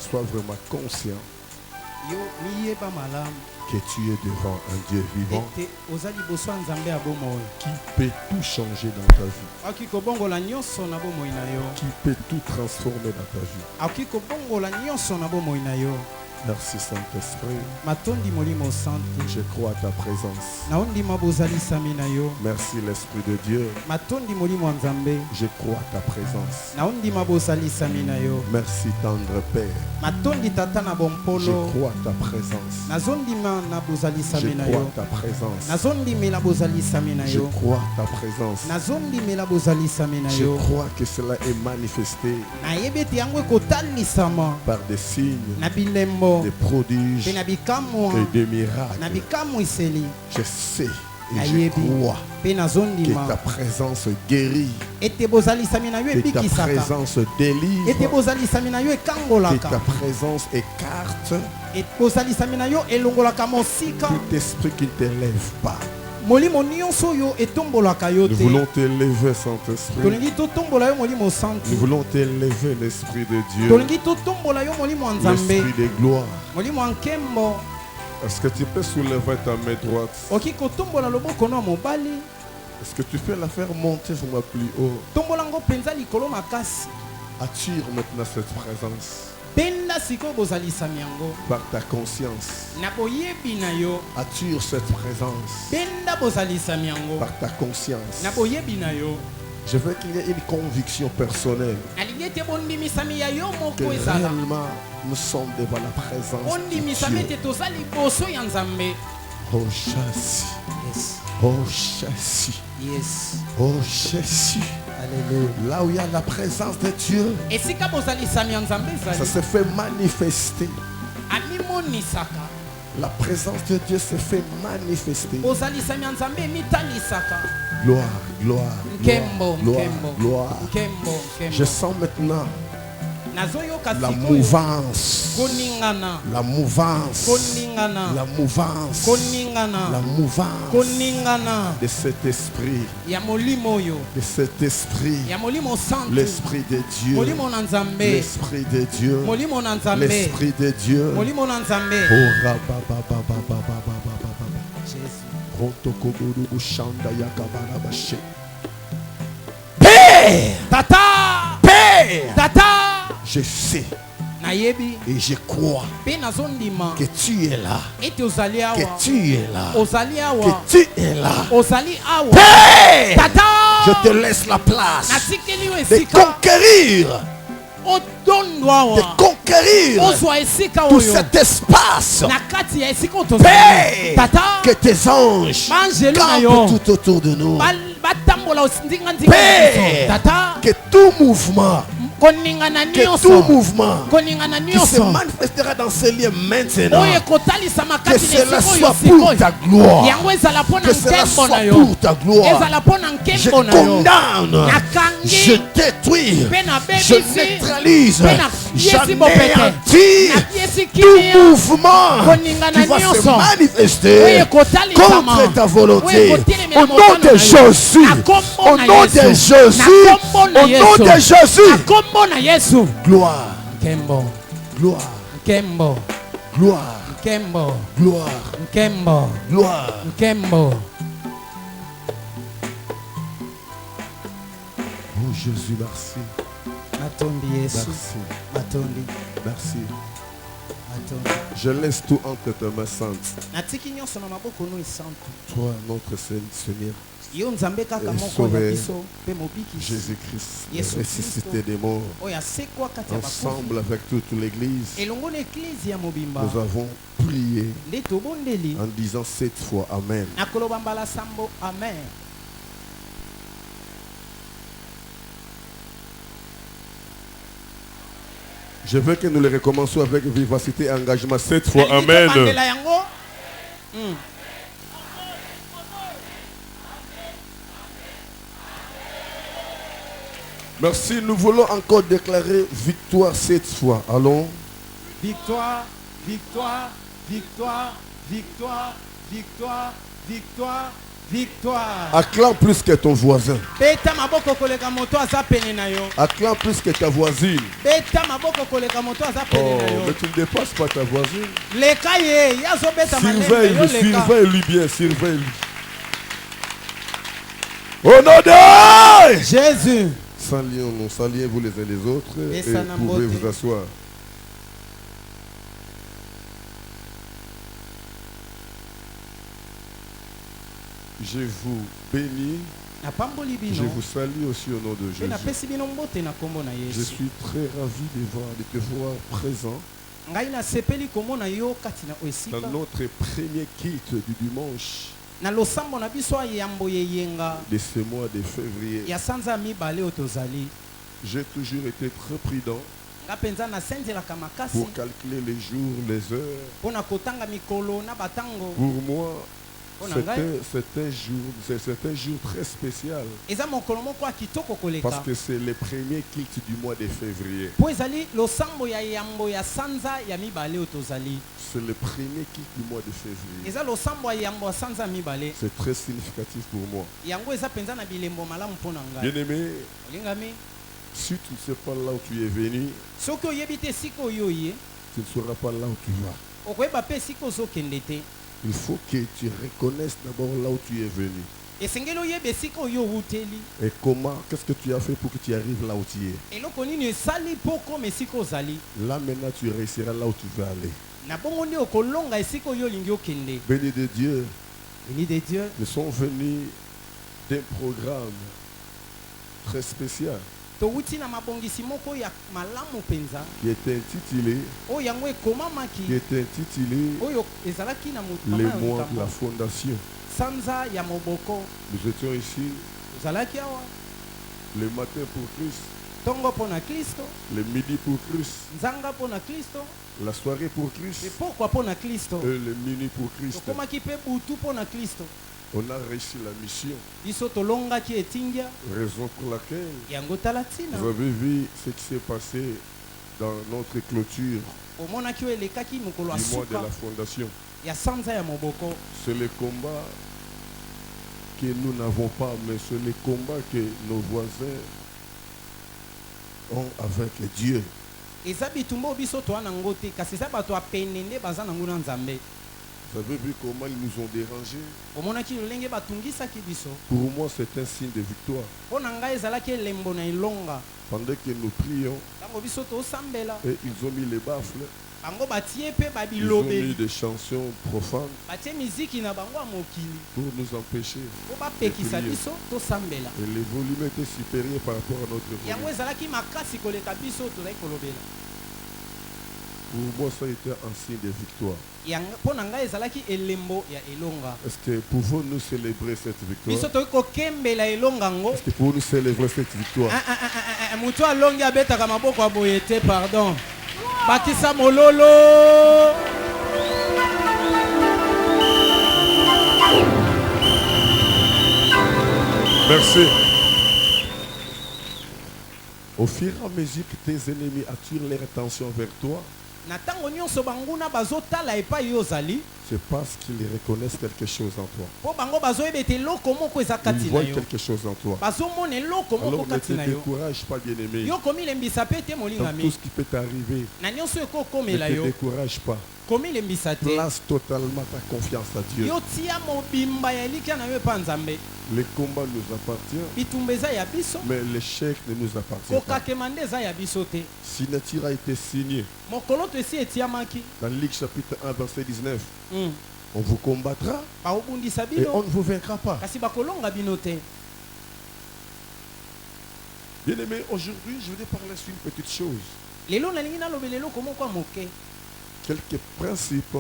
Sois vraiment conscient yo miyeba malamu que tu es devant un Dieu vivant ete oza liboso ya nzambe ya bomoi qui peut tout changer dans ta vie, akoki kobongola nyonso na bomoi na yo qui peut tout transformer dans ta vie. akoki kobongola nyonso na bomoi na yo. Merci Saint-Esprit. matondi molimo santu Je crois à ta présence. naondima bozalisami na yo. Merci l'Esprit de Dieu. matondi molimo ya nzambe Je crois à ta présence. naondima bozalisami na yo. Merci tendre Père. matondi tata na Je bompolo crois à ta présence. nazondima na Je bozalisami na crois yo. à ta présence. nazondimela bozalisami na Je yo. crois à ta présence. nazondimela bozalisami na Je yo. crois que cela est manifesté nayebi ete yango ekotalisama par des signes, na bilembo des prodiges mpe na bikamwa et des na miracles. bikamwiseli. Je sais et je nayebi crois mpe que ta nazondima présence guérit, ete bozalisami na yo que ta ebikisaka, présence ete délivre, bozalisami na yo que ta ekangolaka, présence écarte ete bozalisami na yo elongolaka mosika, tout esprit qui ne t'élève pas. molimo nyonso oyo etombolaka yo Nous te. voulons t'élever, Saint-Esprit. tolingi totombola yo molimo santu, Nous voulons t'élever, l'Esprit de Dieu, tolingi totombola yo molimo ya nzambe, l'Esprit de gloire. molimo ya nkembo. Est-ce que tu peux soulever ta main droite? okoki kotombola loboko no ya mobali, Est-ce que tu peux la faire monter vraiment plus haut? tombola yango mpenza likolo makasi. Attire maintenant cette présence benda sikoyo bozalisami yango par ta conscience. na boyebi na yo, Attire cette présence benda bozalisami yango par ta conscience. na boyebi na yo. Je veux qu'il y ait une conviction personnelle nalingi ete bondimisami ya yo que moko ezala, réellement nous sommes devant la présence de bondimisami Dieu. ete toza liboso ya nzambe. Oh Jésus, Yes, oh Jésus, yes, oh Jésus. alléluia. Là où il y a la présence de Dieu, esika bozalisami ya nzambe ça ezali se fait manifester. amimonisaka, La présence de Dieu se fait manifester. bozalisami ya nzambe emitalisaka. Gloire, gloire, Nkembo, gloire, nkembo, gloire. nkembo, Je nkembo. sens maintenant nazoyoka la sikoyo mouvance, koningana, la mouvance, koningana, la mouvance, koningana, la mouvance koningana de cet esprit, ya molimo oyo, de cet esprit, ya molimo santu, l'esprit de Dieu, molimo na nzambe, l'esprit de Dieu, molimo na nzambe, l'esprit de Dieu. molimo na nzambe. Oh, rabababababababababa. Jésus. Rotokoboru bushanda yakabarabashe. Tata, Père, tata, je sais nayebi et je crois mpe nazondima que tu es là, ete ozali que awa, tu es là, ozali que awa, tu es là. ozali awa. Père, Tata, je te laisse la place natikeli yo de esika conquérir, otondwa de awa, conquérir ozwa esika tout oyo cet espace. na kati ya esika oyo tozali. Père, Tata, que tes anges banjelu na yo campent tout autour de nous. batambola ndinga Père, tata, que tout mouvement, koningana que tout nyonso, mouvement koningana qui se nyonso manifestera dans ce lieu maintenant, oyo ekotalisama que kati na cela esika oyo soit pour sikoyo, ta gloire, yango ezala mpo na que cela nkembo na soit yo, pour ta gloire. ezala mpo na Je nkembo na yo. condamne, Nakangi, je détruis, mpe na je bebisi, neutralise, mpe na yesi bopete, j'anéantis nakiesi tout kimia, mouvement koningana qui va se nyonso, oyo manifester ekotalisama, contre ta oyo volonté. ekotelemela Au nom mokano de na yo. Jésus, Na kombo au na nom de Yesu. Jésus, Na kombo na au nom Yesu. de Jésus, na kombo na Yesu. gloire, Nkembo, gloire, nkembo, gloire, nkembo, gloire, nkembo, gloire. nkembo. Oh Jésus, merci, Matondi Yesu, merci, matondi, merci. matondi. Je laisse tout entre tes mains saintes. Natiki nyonso na maboko no isantu. Toi, notre Seigneur, Yo nzambe kaka Et moko na sauver biso mpe mobikisi. Jésus-Christ, Yesu ressuscité des morts, Oyo asekwa kati ya bakufi. ensemble avec toute l'Église, Elongo na eklise ya mobimba. nous avons prié Nde tobondeli en disant 7 fois Amen. na koloba mbala sambo amen. Je veux que nous le recommencions avec vivacité et engagement 7 fois Nalingi Amen. tobandela yango. Mm. Merci, nous voulons encore déclarer victoire 7 fois. Allons. Victoire, victoire, victoire, victoire, victoire, victoire, Victoire. Acclame plus que ton voisin. Beta maboko koleka moto aza pene na yo. Acclame plus que ta voisine. Beta maboko koleka moto aza pene Oh, na mais yo. tu ne dépasses pas ta voisine. Leka ye, yazo beta malembe yo Surveille-le, leka. surveille-lui bien, surveille-lui. Au nom de Jésus. Saluons-nous, saluez-vous les uns les autres Et et ça vous pouvez n'embote. vous asseoir. Je vous bénis, Napamboli je bino. vous salue aussi au nom de Pe Jésus. napesi bino mbote na kombo na Je Yesu. suis très ravi de te voir présent Ngai nasepeli komona yo kati na dans esika. notre premier culte du dimanche Na losambo na biso yambo yeyenga. de ce mois de février. Ya sanza mibale oyo tozali. J'ai toujours été très prudent Nga penza nasenzelaka makasi pour calculer les jours, les heures. mpona kotanga mikolo na batango. Pour moi, Oh, Nangai. c'est un jour très spécial Eza mokolo moko ya kitoko koleka. parce que c'est le premier culte du mois de février. Po ezali losambo ya yambo ya sanza ya mibale oyo tozali. C'est le premier culte du mois de février. Eza losambo ya yambo ya sanza ya mibale. C'est très significatif pour moi. Yango eza penza na bilembo malamu mpona ngai. Bien-aimé, Olingami, si tu ne sais pas là où tu es venu, soki oyebi te esika oyo oye, tu ne sauras pas là où tu vas. okoyeba mpe esika ozokende te. Il faut que tu reconnaisses d'abord là où tu es venu. Esengeli oyeba esika oyo owuteli. Et comment, qu'est-ce que tu as fait pour que tu arrives là où tu es. Eloko nini esali mpo koma esika ozali. Là maintenant, tu réussiras là où tu veux aller. Na bongo nde okolonga esika oyo olingi okende. Béni de Dieu, Béni de Dieu. nous sommes venus d'un programme très spécial Towuti na mabongisi moko ya malamu penza. qui était intitulé, Oyo yango ekomamaki. Oyo ezalaki na Les mois de la fondation. sanza ya moboko. Nous étions ici Ozalaki awa. le matin pour Christ, Tongo mpona Kristo. le midi pour Christ, Nzanga mpona Kristo. la soirée pour Et Christ pourquoi mpona Kristo? et le minuit pour Christ. Tokomaki mpe butu mpona Kristo. On a réussi la mission, Biso tolongaki etingia. raison pour laquelle Yango tala tina. vous avez vu ce qui s'est passé dans notre clôture Omonaki oyo elekaki mokolo ya du mois de suka la fondation. ya sanza ya moboko. C'est le combat que nous n'avons pas, mais c'est le combat que nos voisins ont avec Dieu. Eza bitumba oyo biso toa nango te kasi eza bato ya pene nde baza nango na Nzambe. Vous avez vu comment ils nous ont dérangés. Omonaki lolenge batungisaki biso. Pour moi, c'est un signe de victoire. Mpo na ngai ezalaki elembo na elonga. Pendant que nous prions, Ntango biso tosambela et ils ont mis les baffles, bango batie mpe ils ont mis babilobeli des chansons profanes batie miziki na bango ya mokili pour nous empêcher. mpo bapekisa biso tosambela. Et le volume était supérieur par rapport à notre Yango volume. ezalaki makasi koleka biso tozali kolobela. Pour moi, ça a été un signe de victoire. Mpo na ngai ezalaki elembo ya elonga. Est-ce que pouvons-nous célébrer cette Biso victoire? toki kokembela elonga ngo. Est-ce que pouvons-nous célébrer cette victoire? Moto alongi abetaka maboko ya boye te, pardon. Bakisa mololo. Merci. Au fur et à mesure que tes ennemis attirent leur attention vers toi, Na tango nyonso banguna bazotala epai yo ozali, c'est parce qu'ils reconnaissent quelque chose en toi. po bango bazoyeba ete eloko moko eza Ils kati na voient yo. quelque chose en toi. Bazomona eloko moko Alors ne te kati na yo. décourage pas, bien-aimé. Yo komilembisa pe te Dans tout molingami. ce qui peut t'arriver, Na nyonso ne ekokomela te yo. décourage pas. Komilembisa te. Place totalement ta confiance à Dieu. Yo tia mobimba ya elikya na yo epa Nzambe. Le combat nous appartient, Bitumba eza ya biso. mais l'échec ne nous appartient pas. Kokakema nde eza ya biso te. Signature a été signée Mokolo to esi etiamaki. dans Luc chapitre 1, verset 19. Mm. On vous combattra Baobundisa et on bino. ne vous vaincra pas. Kasi bakolonga bino te. Bien-aimé, aujourd'hui, je voudrais parler sur une petite chose. Lelo nalingi nalobela eloko moko ya moke. Quelques principes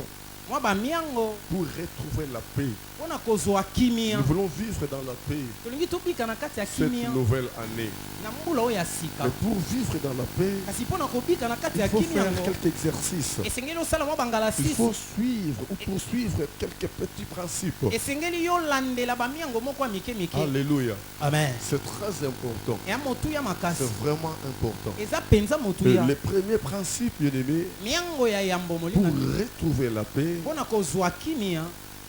Mwa bamiango pour retrouver la paix. mpona kozwa kimia. Nous voulons vivre dans la paix Tolingi tobika na kati ya cette kimia nouvelle année. na mbula oyo ya sika. Mais pour vivre dans la paix, Kasi mpona kobika na kati il ya faut kimia faire yango quelques exercices. esengeli osala mwa bangala Il 6. faut suivre ou poursuivre quelques petits principes. Esengeli yolandela bamiango moko ya mike mike. Alléluia. Amen. C'est très important. Ya motuya makasi. C'est vraiment important. Eza penza Et motuya. le premier principe, bien-aimé, Miango ya yambo pour molingami retrouver la paix, mpona kozwa kimia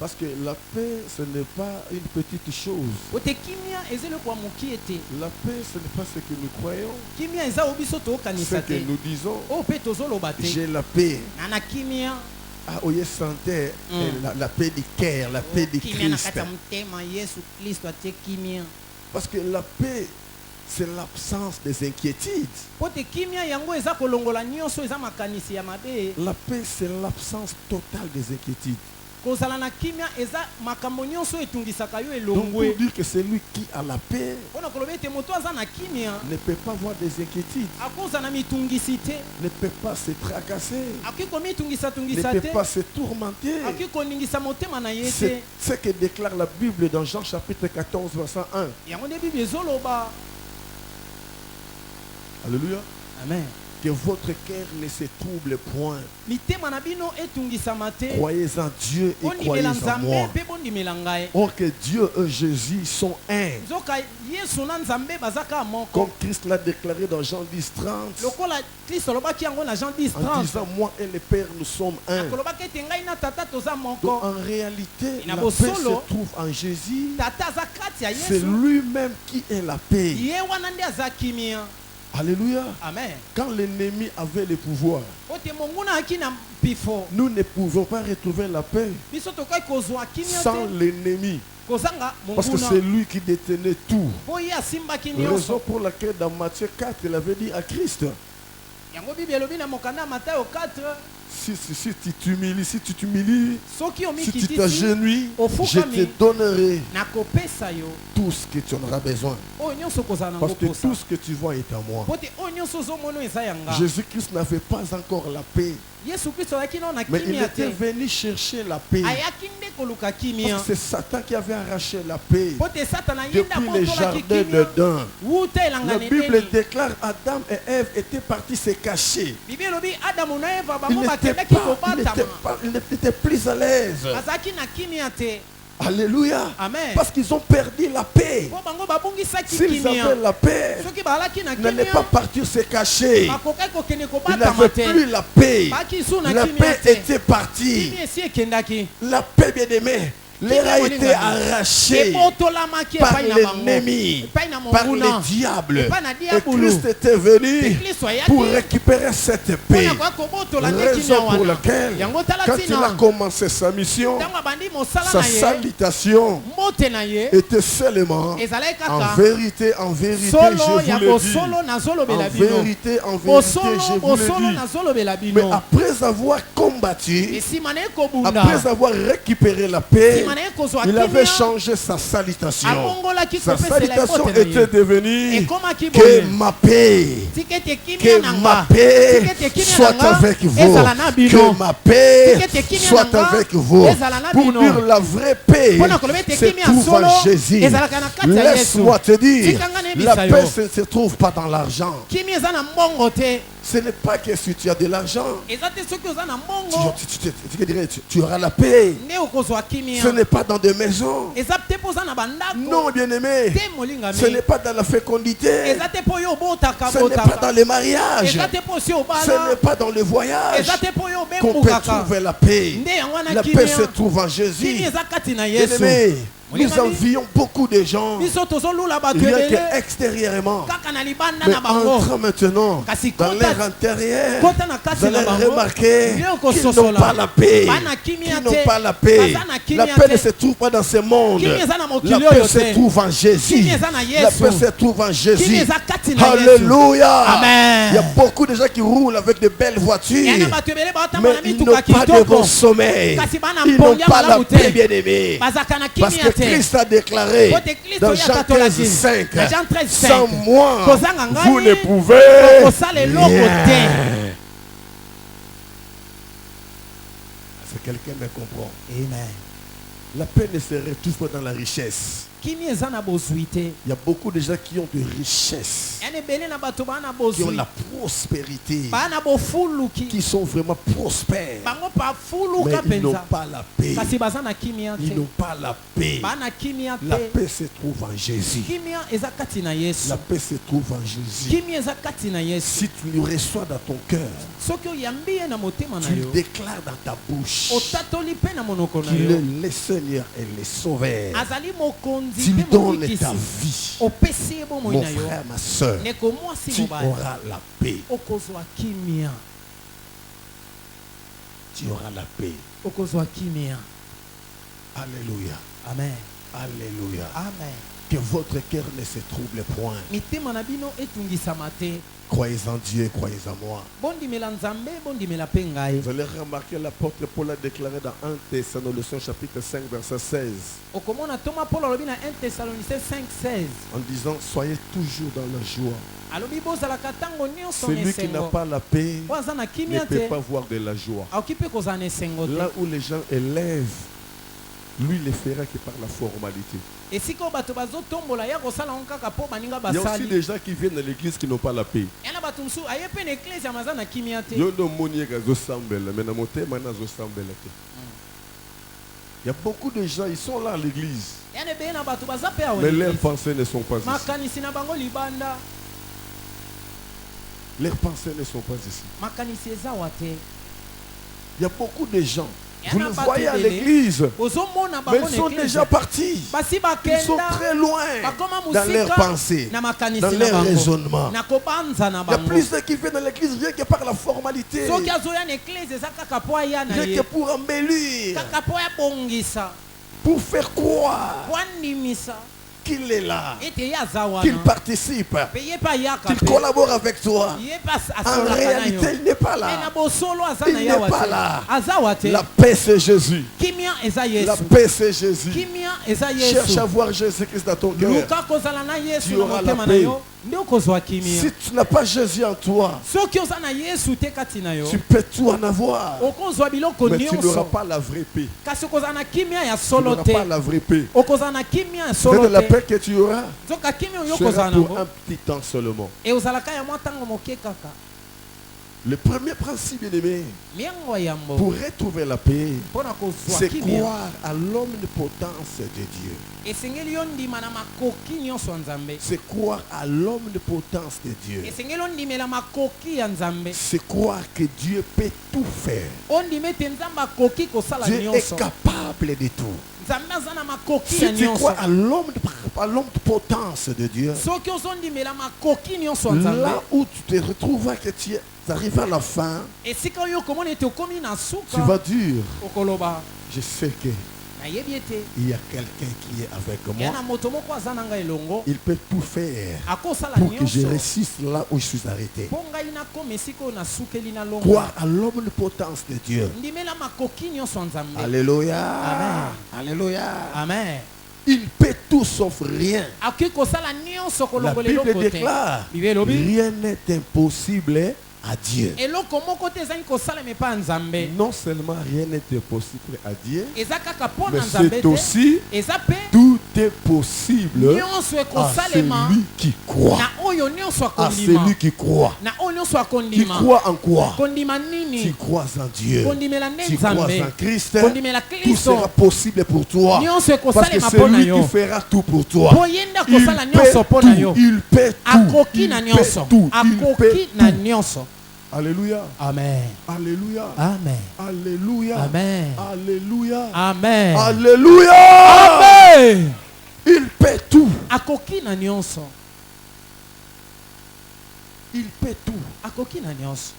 Parce que la paix, ce n'est pas une petite chose. ote kimia eza eloko ya mokie te. La paix, ce n'est pas ce que nous croyons, Kimia eza oyo biso ce toyokanisa que te nous disons. oyo mpe tozoloba te. J'ai la paix. na kimia Ah, oye santé, la paix du cœur, la paix du kimia na Christ. kati ya motema yesu kristo atie kimia. Parce que la paix, c'est l'absence des inquiétudes. po te kimia yango eza kolongola nyonso eza makanisi ya mabe. La paix, c'est l'absence totale des inquiétudes. kozala na kimia eza makambo nyonso etungisaka yo Donc pour elongwe. dire que celui qui a la paix mpona koloba ete moto aza na kimia ne peut pas avoir des inquiétudes, akoza na mitungisi te, ne peut pas se tracasser, akoki ne komitungisa-tungisa peut te, pas se tourmenter. akoki koningisa motema na ye te. C'est ce que déclare la Bible dans Jean chapitre 14, verset 1. yango nde bible ezoloba. Alléluia. amen. Que votre cœur ne se trouble point. mitema na bino etungisama te. Croyez en Dieu et croyez bondimela en nzambe moi. mpe bondimela ngai. Or que Dieu et Jésus sont un. nzoka yesu na nzambe baza kaka moko. Comme Christ l'a déclaré dans Jean 10, 30. lokola kristo alobaki yango na jean 10 En 30 disant, moi et le Père, nous sommes un. akolobaki ete ngai na tata toza Donc moko. en réalité, Na la paix bosolo, se trouve en Jésus. tata aza kati ya C'est yesu, lui-même qui est la paix. ye wana nde aza kimia. Alléluia. amen. Quand l'ennemi avait le pouvoir, ote monguna aki na mpifo nous ne pouvons pas retrouver la paix biso tokoki kozwa kimia sans te l'ennemi. kozanga Parce que c'est monguna lui qui détenait tout. po ye asimbaki Raison nyonso. pour laquelle dans Matthieu 4, il avait dit à Christ, yango bible elobi na mokanda ya matayo 4 si tu t'humilies, si tu t'humilies, soki si tu omikitisi t'agenouilles, je te ofukami donnerai nakopesa yo tout ce que tu en auras besoin. oyo nyonso kozala nango Parce que posa. tout ce que tu vois est à moi. po te oyo nyonso ozomona eza yanga. Jésus-Christ n'avait pas encore la paix, yesu kristo ayaki nao na mais il kimia était te, venu chercher la paix. ayaki nde koluka kimia. Parce que c'est Satan qui avait arraché la paix po te satana ye nde depuis les abotolaki jardins kimia d'Éden. wuta La elanga Bible neneni. déclare Adam et Ève étaient partis se cacher. bible elobi adamu na eva Ils bango n'étaient bakendaki pas, ils n'étaient plus à l'aise. bazalaki na kimia te. Alléluia. amen. Parce qu'ils ont perdu la paix. po bango babungisaki S'ils kimia. avaient la paix, soki bazalaki na ils n'allaient pas kimia partir se cacher. bakokaki kokende Ils kobatama n'avaient te. plus la paix. baki su na La kimia paix te. était partie. kimia esi ekendaki. La paix, bien aimée, leur a été arrachée ebotolamaki par epai na bango l'ennemi, epai na par monguna le diable. epai na Et diabolo. Christ était venu Te kristo pour ayaki récupérer cette paix. mpona koya kobotola nde kimia Raison pour wana. laquelle, yango tala quand il a ntina commencé sa mission, ntango abandi mosala sa na ye salutation mbote na ye était seulement ezalaki en kaka vérité, solo je ya vous le dis. bosolo nazolobela En bino vérité, je bosolo vous le bosolo dis. nazolobela Mais bino. après avoir combattu, esima na ye kobunda après avoir récupéré la paix, esima na ye kozwa il avait kimia changé sa salutation. abongolaki Sa kopesela salutation ebote na était ye devenue ekomaki que boye ma paix, tika ete kimia que na ma nga paix tika ete kimia soit na nga avec vous, ezala na bino que ma paix tika ete kimia soit na nga avec vous. ezala na Pour bino dire la vraie paix mpona koloba ete se kimia trouve solo en Jésus. ezalaka na kati ya yesu. Laisse-moi te dire, Tika nga la nebisa paix yo. ne se trouve pas dans l'argent. kimia eza na mbongo te. Ce n'est pas que si tu as de l'argent, eza te soki oza na mbongo tu auras la paix. nde okozwa kimia. Ce n'est pas dans des maisons. eza te mpo oza na bandako Non, bien-aimé. te molingami. Ce n'est pas dans la fécondité. eza te mpo yo obotaka Ce n'est pas botaka. dans les mariages. eza te mpo osi Ce obala. n'est pas dans les voyages eza te mpo yo qu'on peut obembukaka. trouver la paix. nde yango wana La paix kimia. se trouve en Jésus. kimia eza kati na yesu. Bien-aimé, nous Molingami. envions beaucoup de gens, biso tozolula bato rien ebele qu'extérieurement. kaka na libanda Mais na bango. entrant maintenant Kasi dans kota- leur intérieur, kota na kati vous na allez bango. remarquer Nde qu'ils okososola. n'ont pas la paix. Bana kimia Qu'ils n'ont te. pas la paix. Baza na La kimia paix te. ne se trouve pas dans ce monde. Kimia eza na mokili La oyo paix te. se trouve en Jésus. Kimia eza na Yesu. La paix se trouve en Jésus. Kimia eza kati na Yesu. Alléluia. Amen. Il y a beaucoup de gens qui roulent avec de belles voitures, yana bato ebele mais baotambona ils mituka n'ont pas de bon kitoko sommeil. kasi bana Ils n'ont mpongia pas la malamu paix, te bien-aimés. bazaka na Parce kimia que te. Christ a déclaré Pote Kristo dans ya Jean katolaki. 15, 5, Na Jean 13, 5. sans moi, Kozanga ngai, vous ne pouvez okosala eloko rien. te. Est-ce que quelqu'un me comprend? Amen. La paix ne se retrouve pas dans la richesse. Kimi eza na bozwi te. Il y a beaucoup de gens qui ont de richesses, Yani ebele na bato bana qui ont bozwi. la prospérité, Bana bofuluki. qui sont vraiment prospères, Bango pa fuluka mais ils n'ont penza. pas la paix. Kasi baza na kimia Ils te. n'ont pas la paix. Bana kimia La te. paix se trouve en Jésus. Kimia eza kati na Yesu. La paix se trouve en Jésus. Kimia eza kati na Yesu. Si tu le reçois dans ton cœur, Soki oyambi ye na motema na tu le yo. déclares dans ta bouche Otatoli pe na monoko na qu'il yo. est le Seigneur et le Sauveur. Azali mokonzi Tu pe donnes mobikisi. ta vie. Opesi ye bomoi Mon na yo. frère, ma soeur, Neko mwasi tu mobali. auras la paix. Okozwa kimia. Tu auras la paix. Okozwa kimia. Alléluia. Amen. Alléluia. Amen. Que votre cœur ne se trouble point. Mitema na bino etungisama te. Croyez en Dieu, croyez en moi. Bondimela nzambe, bondimela pe ngai. Vous allez remarquer l'apôtre Paul a déclaré dans 1 Thessaloniciens chapitre 5 verset 16 Okomona Thomas Paul alobi na 1 Thessaloniciens 5:16. en disant soyez toujours dans la joie. Alobi bozalaka ntango nyonso na Celui qui n'a esengo. pas la paix Po aza na ne kimia peut te. pas voir de la joie. Aoki mpe kozala na esengo te. Là où les gens élèvent, lui ne fera que par la formalité. Esika oyo bato bazotombola ya kosala ngo kaka mpo baninga Il y a aussi basali. des gens qui viennent dans l'église qui n'ont pas la paix. Yana bato mosusu aye mpe na eklese ya maza na kimia te. Yo ndo moni yeka azosambela, mais na motema nazosambela te. Il y a beaucoup de gens, ils sont là à l'église, Yana ebeye na bato baza mpe awa mais na leurs eglise. pensées ne sont pas ici. Makanisi na bango libanda. Leurs pensées ne sont pas ici. Makanisi eza wa te. Il y a beaucoup de gens, Il y vous en a les pas voyez à télé. l'église, Ozomona mais bango ils na sont eklese. déjà partis. Basi Ils sont bakenda. très loin Bakoma dans leurs musika pensées, na makanisi dans na leurs bango. raisonnements. Na kobanza na Il y a bango. plusieurs qui viennent dans l'église rien que par la formalité, Soki azoya na eklese eza kaka po aya na rien ye. que pour embellir, Kaka po abongisa. pour faire croire Po andimisa. qu'il est là, Ete ye aza qu'il wana. participe, Pe ye pa yaka qu'il pe. collabore avec toi. Ye pa En asolaka na yo. réalité, il n'est pas Me na là. bosolo aza Il na n'est yawa pas te. là. Aza wa te. La paix, c'est Jésus. Kimia eza La Yesu. paix, c'est Jésus. Kimia eza Cherche Yesu. à voir Jésus-Christ dans ton cœur. Luka kozala na Yesu Tu na auras motema la na paix. yo. Nde okozwa kimia. Si tu n'as pas Jésus en toi, Soki oza na Yesu te kati na yo. tu peux tout en avoir. Okozwa biloko Mais tu n'auras nyonso. pas la vraie paix. Kasi okozala na kimia ya Tu solo n'auras te. pas la vraie paix. Okozala na kimia ya C'est solo de la te. paix que tu auras. Zoka kimia oyo Sera okozala pour nango. un petit temps seulement. E ozalaka ya mwa ntango moke kaka. Le premier principe, bien-aimé, Miango ya mbo. pour retrouver la paix, Mpona kozwa c'est kimia. croire à l'omnipotence de Dieu. Esengeli yo ndima na makoki nyonso ya Nzambe. C'est croire à l'omnipotence de Dieu. Esengeli ondimela makoki ya Nzambe. C'est croire que Dieu peut tout faire. Ondima ete Nzambe akoki kosala Dieu est nyonso. capable de tout. Nzambe aza na makoki ya Si tu nyonso. crois à l'omnipotence de Dieu, Soki ozondimela makoki nyonso ya Nzambe. là où tu te retrouves, que tu arrives à la fin, Esika oyo okomona ete okomi na tu suka. vas dire, Okoloba. je sais qu'il Nayebi ete. y a quelqu'un qui est avec Ya moi. na moto moko aza na ngai elongo. Il peut tout faire Akosala pour que je nyonso. réussisse là où je suis arrêté. Mpo ngai nakoma esika oyo nasukeli na longo. Croire à l'omnipotence de Dieu. Ndimela makoki nyonso ya Nzambe. Alléluia. Amen. Alléluia. Amen. Il peut tout sauf rien. Akoki kosala nyonso La kolongola Bible eloko te. déclare, Bible elobi. rien n'est impossible à Dieu. Eloko moko te ezali kosalema epai ya Nzambe. Non seulement rien n'est impossible à Dieu, Eza kaka mpo mais na Nzambe c'est te. aussi Eza mpe tout est possible nyonso à ekosalema celui qui croit. na oyo nyonso À akondima. celui qui croit. Na oyo nyonso Tu akondima. crois en quoi? Kondima Tu nini? crois en Dieu. Kondimela nde Tu crois Nzambe. en Christ. Kondimela Tout Kristo. sera possible pour toi. Nyonso Parce que ekosalema c'est mpo na lui yo. qui fera tout pour toi. Po ye nde Il akosala peut nyonso mpo na yo. tout. Il peut tout. Akoki Il na peut nyonso. tout. Il peut Akoki na tout. nyonso. Alléluia. Amen. Alléluia. Amen. Alléluia. Amen. Alléluia. Amen. Alléluia. Amen. Il peut tout. Akoki na nyonso. Il peut tout. Akoki na nyonso.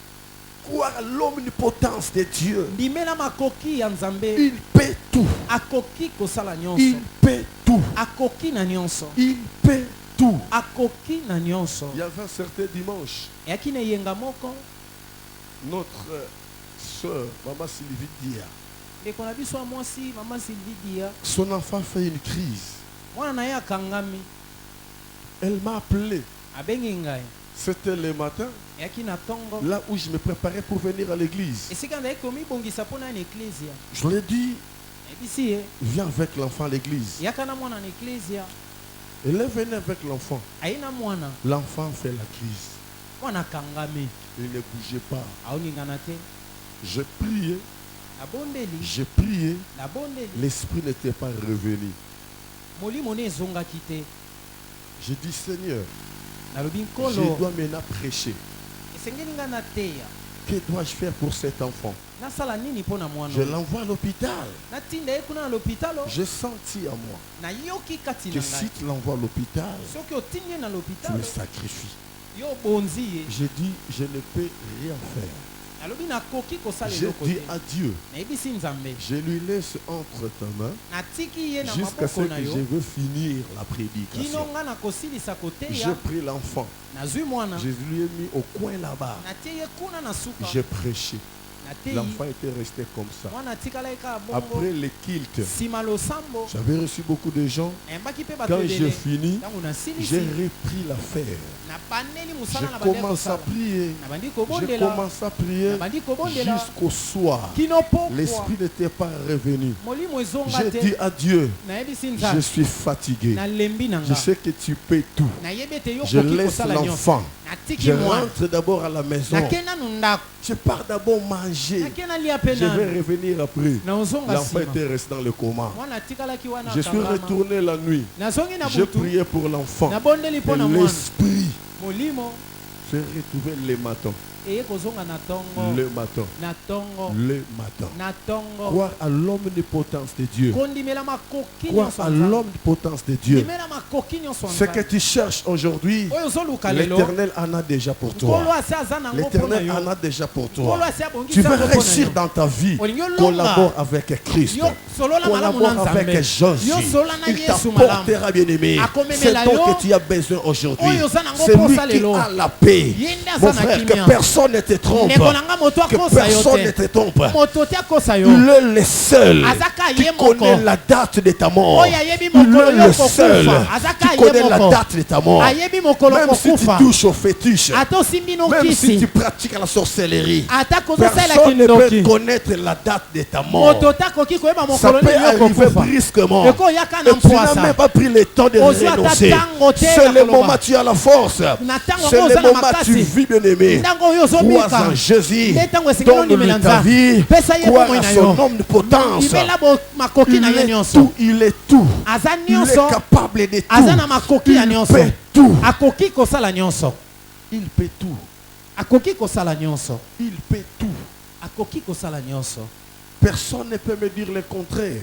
Croire à l'omnipotence de Dieu. Ndimela makoki ya Nzambe. Il peut tout. Akoki kosala Il nyonso. peut tout. Akoki na nyonso. Il peut tout. Akoki na nyonso. Il y avait un certain dimanche, Eyaki na eyenga moko. notre soeur, Maman Sylvie Dia, Ndeko na biso ya mwasi mama Sylvie Dia. son enfant fait une crise. Mwana na ye akangami. Elle m'a appelé. Abengi ngai. C'était le matin, Eyaki na tongo. là où je me préparais pour venir à l'église. Esika nzali komibongisa mpo na ya na eklezia. Je lui ai dit, Ici, Viens avec l'enfant à l'église. yakana mwana na église. Elle est venue avec l'enfant. Aina mwana. L'enfant fait la crise. Mwana kangame. Il ne bougeait pas. Aoningana te. J'ai prié. Na bondeli. J'ai prié. Na bondeli. L'esprit n'était pas revenu. Molimo ne zonga kite. J'ai dit Seigneur, Nalobi je nkolo. dois maintenant prêcher. Esengeli nga na teya. Que dois-je faire pour cet enfant? Nasala nini pona mwana? Je l'envoie à l'hôpital. Natinda ye kuna na l'hôpital. J'ai senti à moi Na yoki kati que na si ngai. tu l'envoies à l'hôpital, Soki otindi na tu l'hôpital. le sacrifies. Yo bonzi ye. J'ai dit, je ne peux rien faire. Nalobi nakoki kosala J'ai eloko dit te. à Dieu, Nayebisi Nzambe. je lui laisse entre ta main Natiki ye na jusqu'à ce maboko que na je yo. veux finir la Kino prédication. nga na kosilisa J'ai koteya. pris l'enfant, Nazwi mwana. je lui ai mis au coin là-bas. Natie ye kuna na suka. J'ai prêché. Natei. L'enfant était resté comme ça. Mwana tikala ye kaka bongo. Après les kilts, Sima losambo. j'avais reçu beaucoup de gens. Embaki pe bato Quand j'ai ebele. fini, Ntango j'ai nasilisi. repris l'affaire. Na bandeli Je musala na bandeli commence à kosala. prier. Na bandi Je kobondela. commence à prier Na bandi kobondela. jusqu'au soir. Kino pokwa. L'esprit n'était pas revenu. Molimo ezonga J'ai te. dit à Dieu, Nayebisi je Nzambe. suis fatigué. Nalembi na Je nga. sais que tu peux tout. Nayebi ete yo Je koki laisse kosala nyonso. l'enfant. Natiki Je mwana. rentre d'abord à la maison. Nakenda nu ndako. Je pars d'abord manger. Nakenda lia pe Je vais nanu. revenir après. Na ozonga L'enfant sima. était resté dans le coma. Mwana atikalaki wana Je suis akangama. retourné la nuit. Nazongi na Je butu. priais pour l'enfant. Nabondeli mpo na Et mwana. l'esprit Molimo s'est retrouvé le matin. eye kozonga na tongo. Le matin. Na tongo. Le matin. Na tongo. Croire à l'omnipotence de Dieu. Kondimela makoki Croire nyonso à ya Nzambe. l'omnipotence de Dieu. Ndimela makoki nyonso ya Ce que Nzambe. tu cherches aujourd'hui, Oyo ozoluka lelo. l'Éternel en a déjà pour Nkolo toi. asi aza nango mpo na L'Éternel yo. en a déjà pour Nkolo toi. asi abongisi Tu veux yango mpo na réussir yo. dans ta vie. Olingi olonga. Collabore avec Christ. Yo solola malamu na Collabore avec Nzambe. Jésus. Yo solola na Il Yesu malamu. t'apportera, bien-aimé. Akomemela C'est donc yo. que tu as besoin aujourd'hui. Oyo oza nango C'est lui posa qui lelo. a la paix. Yende aza Mon na frère, kimia. que personne ne te trompe. Ndeko na nga moto Que akosa yo personne ne te. te trompe. Moto te akosa yo. Il est le seul Azaka qui ye moko. connaît la date de ta mort. Oyo ayebi Il mokolo est yo le seul kokufa. Azaka qui ye connaît la moko. date de ta mort. Ayebi mokolo Même si tu kokufa. touches au fétiche, Ata osimbi no même si kisi. tu pratiques la sorcellerie, Ata kozosala personne ne peut kindoki. connaître la date de ta mort. Moto takoki koyeba Ça mokolo peut nini yo arriver kokufa. brusquement. Ekoyaka Et na tu n'as mpwasa. même pas pris le temps de Ozwa ata renoncer. tango te C'est ya le koloba. moment où tu as la force. Na tango C'est ngo le oza na moment où tu makasi. vis, bien-aimé. Ntango oyo Crois ozobika. en Jésus. Nde ntango esengeli Donne-lui ondimela ta Nzambe. vie. Pesa ye Crois bomoi à na son yo. omnipotence. Ndimela makoki na ye Il est nyonso. tout, il est tout. Aza Il est nyonso. capable de tout. Aza na makoki ya Il nyonso. peut tout. Akoki kosala nyonso. Il peut tout. Akoki kosala nyonso. Il peut tout. Akoki kosala nyonso. Personne ne peut me dire le contraire.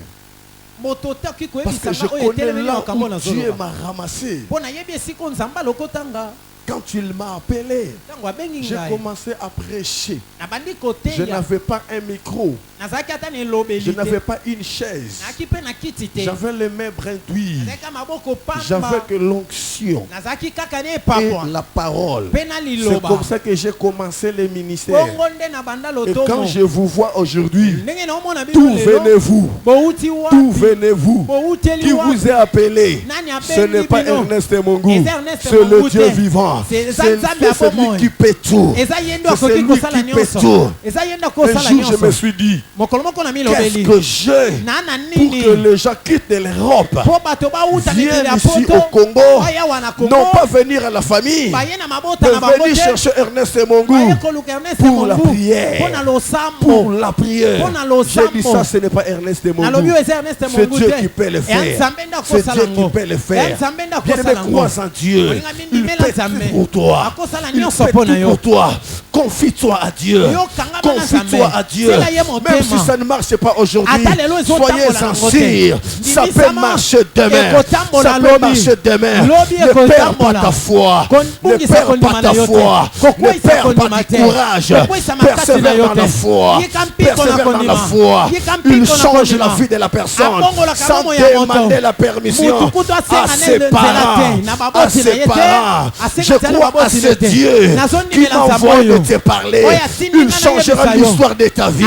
Moto te akoki Parce que je koyebisa nga oyo connais etelemeli là makambo où na Dieu zoloba. m'a ramassé. Mpo nayebi esika Nzambe alokotanga. Quand il m'a appelé, Ntango abengi j'ai ngai. commencé à prêcher. Nabandi Je koteya. n'avais pas un micro. Nazalaki ata na elobeli Je te. n'avais pas une chaise. Nazalaki mpe na kiti te. J'avais les mains brindues. Nazalaki maboko J'avais pamba. que l'onction Nazalaki kaka ne et epakwa. la parole. Mpe na C'est liloba. comme ça que j'ai commencé le ministère. Bongo nde na banda Et quand lotomo. je vous vois aujourd'hui, Ndenge naomona bino tout lelo. venez-vous. Bouti Tout wapi? venez-vous. Bouteli Qui wapi? vous est appelé? Nani Ce n'est abengi pas bino? Ernest Mongou. Eza Ernest C'est le Mongou Dieu te. vivant. C'est C'est Nzambe ya celui bomoi. qui paie tout. Eza yendo C'est akoki celui kosala qui paie nyonso. tout. Eza yendo Un akosala jour, je me nyonso. suis dit, Mokolo moko na qu'est-ce milobeli. que j'ai Nana pour nini? que les gens quittent l'Europe, Po bato bauta viennent mikili ya ici poto. au Congo, Baya wana Congo. non pas venir à la famille, Baye na mabota mais na bango venir te. chercher Ernest Mongou Baye koluka Ernest pour la Mongou. prière. Pona losambo. pour la prière. Pona losambo. J'ai dit ça, ce n'est pas Ernest Nalobi Mongou. oyo eza Ernest C'est Mongou Dieu te. qui peut le Ya faire. Nzambe nde C'est akosala Dieu qui yango. peut le Ya faire. Nzambe nde Bien akosala aimé, yango. crois en Dieu. Olinga Il mindimela fait Nzambe. tout pour toi. Akosala Il nyonso fait mpona tout yo. pour toi. Confie-toi à Dieu. Yo kanga bana Confie-toi Nzambe. à Dieu. Sela ye motema. Même si ça ne marche pas aujourd'hui, Ata lelo ezotambola soyez nango en te. sûrs. Ça peut Ndimisama marcher demain. ekotambola Ça peut lobi. marcher demain. Lobi Ne perds pas ekotambola. ta foi. Ne Kobungisa perds kondima pas na ta yo te. foi. Ne Kokweyisa perds kondima pas te. du courage. Kokweyisa makasi na Persévère yo dans te. la foi. Yika mpiko na Persévère dans kondima. la foi. Yika mpiko Il na change kondima. la vie de la personne Abongolaka sans bomo ya moto. demander la permission Mutu kutu asenga à ne ses nzela parents. te. Na À baboti na ses ye te. parents. Asenga Je crois à ce Dieu qui m'envoie de te parler. Il changera l'histoire de ta vie.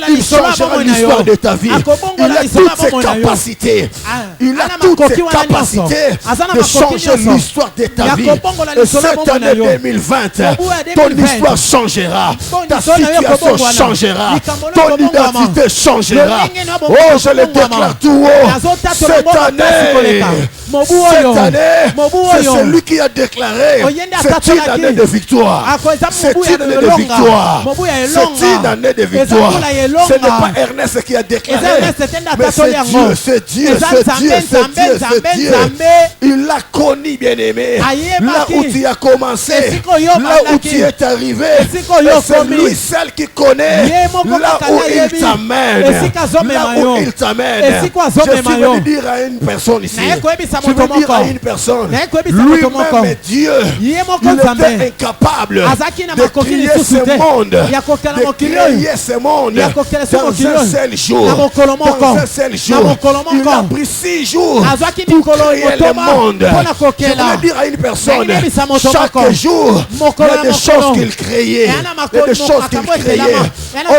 Il changera l'histoire de ta vie. Il a toutes ses capacités. Il a toutes ses capacités de changer l'histoire de ta vie. Et cette année 2020, ton histoire changera. Ta situation changera. Ton identité changera. Oh, je le déclare tout haut. Cette année, c'est celui qui a déclaré. C'est une année de victoire. C'est une année de victoire. C'est une année de victoire. Ce n'est pas Ernest qui a déclaré. Mais c'est Dieu. Il l'a connu, bien-aimé. Là où tu as commencé, là où tu es arrivé, c'est lui seul qui connaît là où il t'amène. Là où il t'amène. Je suis venu dire à une personne ici. Je veux dire à une personne. Lui-même, Dieu, il était incapable de créer ce monde. De créer ce monde dans un seul jour. Dans un seul jour. Il a pris 6 jours pour créer le monde. Je voulais dire à une personne, chaque jour, il y a des choses qu'il créait. Il y a des choses qu'il créait.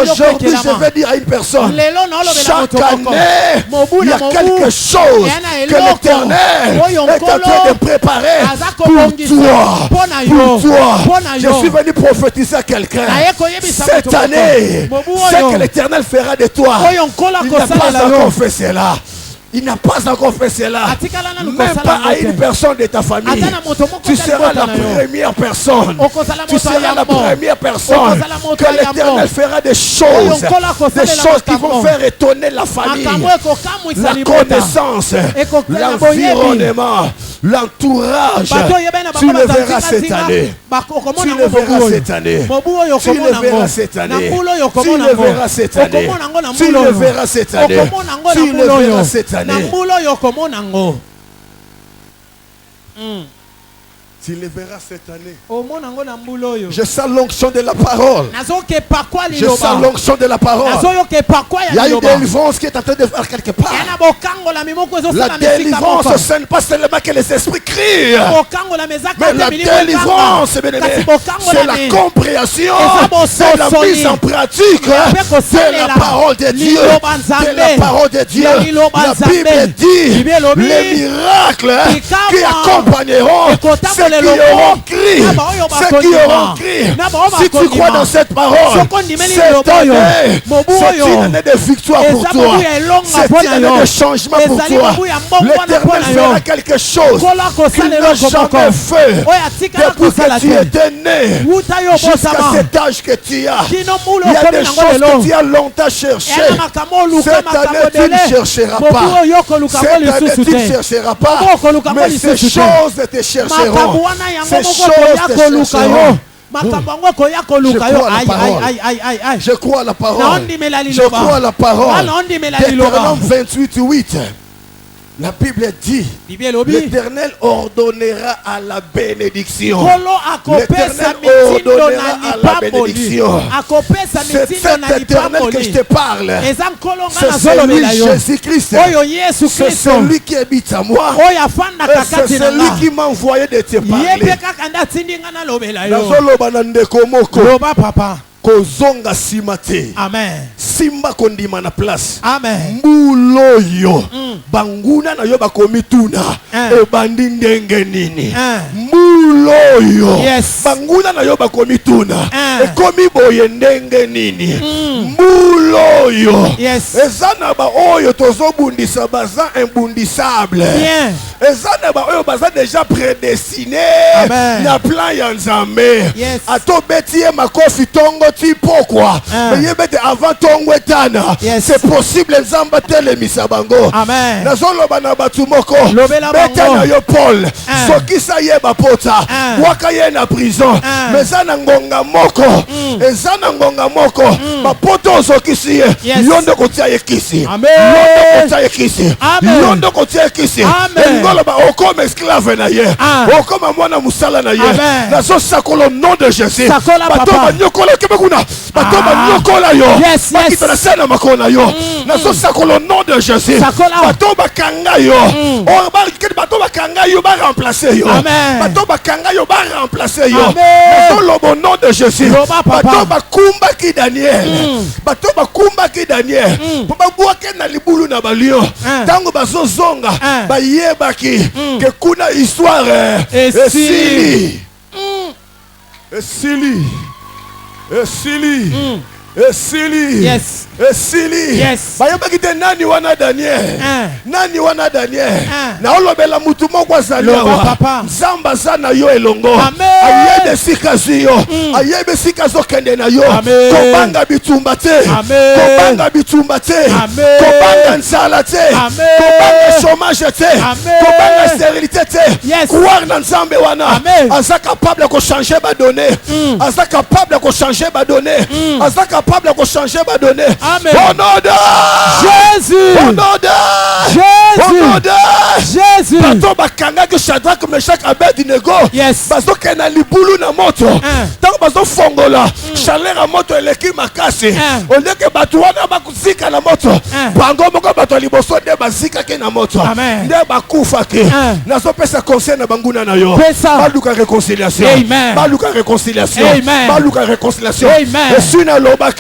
Aujourd'hui, je vais dire à une personne, chaque année, il y a quelque chose que l'Éternel est en train de préparer pour toi. Pour toi. Je suis venu prophétiser à quelqu'un. Cette année, ce que l'Éternel fera de toi, il n'a pas encore fait cela. Il n'a pas encore fait cela. Même pas à une personne de ta famille. Tu seras la première personne. Tu seras la première personne que l'Éternel fera des choses. Des choses qui vont faire étonner la famille. La connaissance. L'environnement. L'entourage. Tu le verras cette année. Tu le verras cette année. Tu le verras cette année. Tu le verras cette année. Tu le verras cette année. Tu le verras cette année. Tu le verras cette année. Je sens l'onction de la parole. Je sens l'onction de la parole. Il y a une délivrance qui est en train de faire quelque part. La délivrance, ce n'est pas seulement que les esprits crient. Mais la délivrance, c'est la compréhension, c'est la mise en pratique de la parole de Dieu. De la parole de Dieu. La Bible dit les miracles qui accompagneront ceux qui auront crié. Ceux qui auront crié. Si tu crois dans cette parole, cette année, c'est une année de victoire pour toi. C'est une année de changement pour toi. L'Éternel fera quelque chose qu'il n'a jamais fait depuis que tu étais né jusqu'à cet âge que tu as. Il y a des choses que tu as longtemps cherchées. Cette année, tu ne chercheras pas. Cette année, tu ne chercheras pas. Mais ces choses te chercheront. Ces choses te chercheront. Je crois à la parole. Je crois à la parole. Deutéronome 28:8. La Bible dit, l'Éternel ordonnera à la bénédiction. L'Éternel ordonnera à la bénédiction. C'est cet Éternel que je te parle. C'est celui Jésus-Christ. C'est celui qui habite à moi. C'est celui qui m'a envoyé de te parler. Kozonga simate. Amen. Simba kondima na place. Amen. Mbuloyo. Banguna na yo bakomituna. E bandi ndenge nini. Mbuloyo. Yes. Banguna na yo bakomituna. E komi boye ndenge nini. Mbuloyo. Yes. Ezana ba oyo tozo bundisa baza imbundissable. Bien. Ezana ba oyo baza déjà prédestiné. Amen. Na plan ya Nzambe. Yes. Ato betie makofi tongo ti pourquoi. Mais yebete avant tongo etana. Yes. C'est possible Nzamba telemisa bango. Amen. Nazoloba na batu moko. Lobela Beta na bango. yo Paul. Soki sa yeba pota. Waka ye na prison. Mais ça na ngonga moko. Ezana ngonga moko. Ba poto soki si ye. Yes. Yondo kotia ye kisi. Amen. Yondo kotia ye kisi. Amen. Yondo kotia ye kisi. Amen. Ngoloba okoma esclave na ye. Okoma mwana musala na ye. Amen. Nazo sakolo nom de Jésus. Sakola Bato papa. banyokola kebekuna. Bato banyokola yo. Yes, yes, makita na sana makona yo nazo sakolo nom de Jésus bato bakanga yo bato bakanga yo ba remplacer yo bato bakanga yo ba remplacer yo nazo lobo nom de Jésus bato bakumba ki Daniel bato bakumba ki Daniel po babwake na libulu na balio tango bazo zonga bayebaki que kuna histoire esili esili esili esili yes esili yes bayebaki te nani wana Daniel nani wana Daniel na olobela mutu moko azaliwa nzamba za na yo elongo ayebe sika ziyo ayebe sika zo kende na yo kobanga bitumba te kobanga bitumba te kobanga nzala te kobanga chômage te kobanga stérilité te croire na nzambe wana aza capable ko changer ba donner aza capable ko changer ba donner aza capable ko changer ba donner. Amen. Au nom de Jésus. Au nom de Jésus. Au nom de Jésus. Bato bakanga que Shadrach, Meshach, Abednego. Yes. Bazo kena libulu na moto. Tango bazo fongola. Chaleur a moto eleki makasi. On dit que bato wana bakusika na moto. Bango moko bato liboso de bazika ke na moto. Amen. De bakufa ke. Nazo pesa conseil na banguna na yo. Baluka réconciliation. Amen. Baluka réconciliation. Amen. Baluka réconciliation. Amen. Et suna lobaki.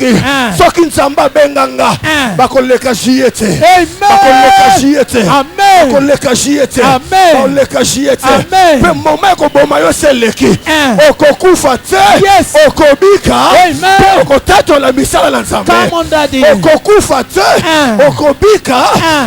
Soki nzamba benganga. Bakoleka jiete. Bakoleka jiete. Amen. Bakoleka jiete. Amen. Bakoleka jiete. Amen. Pe moment ko boma yo seleki. Okokufa te. Yes. Okobika. Amen. Pe okotato la misala na nzambe. Come on, daddy. Okokufa te. Okobika.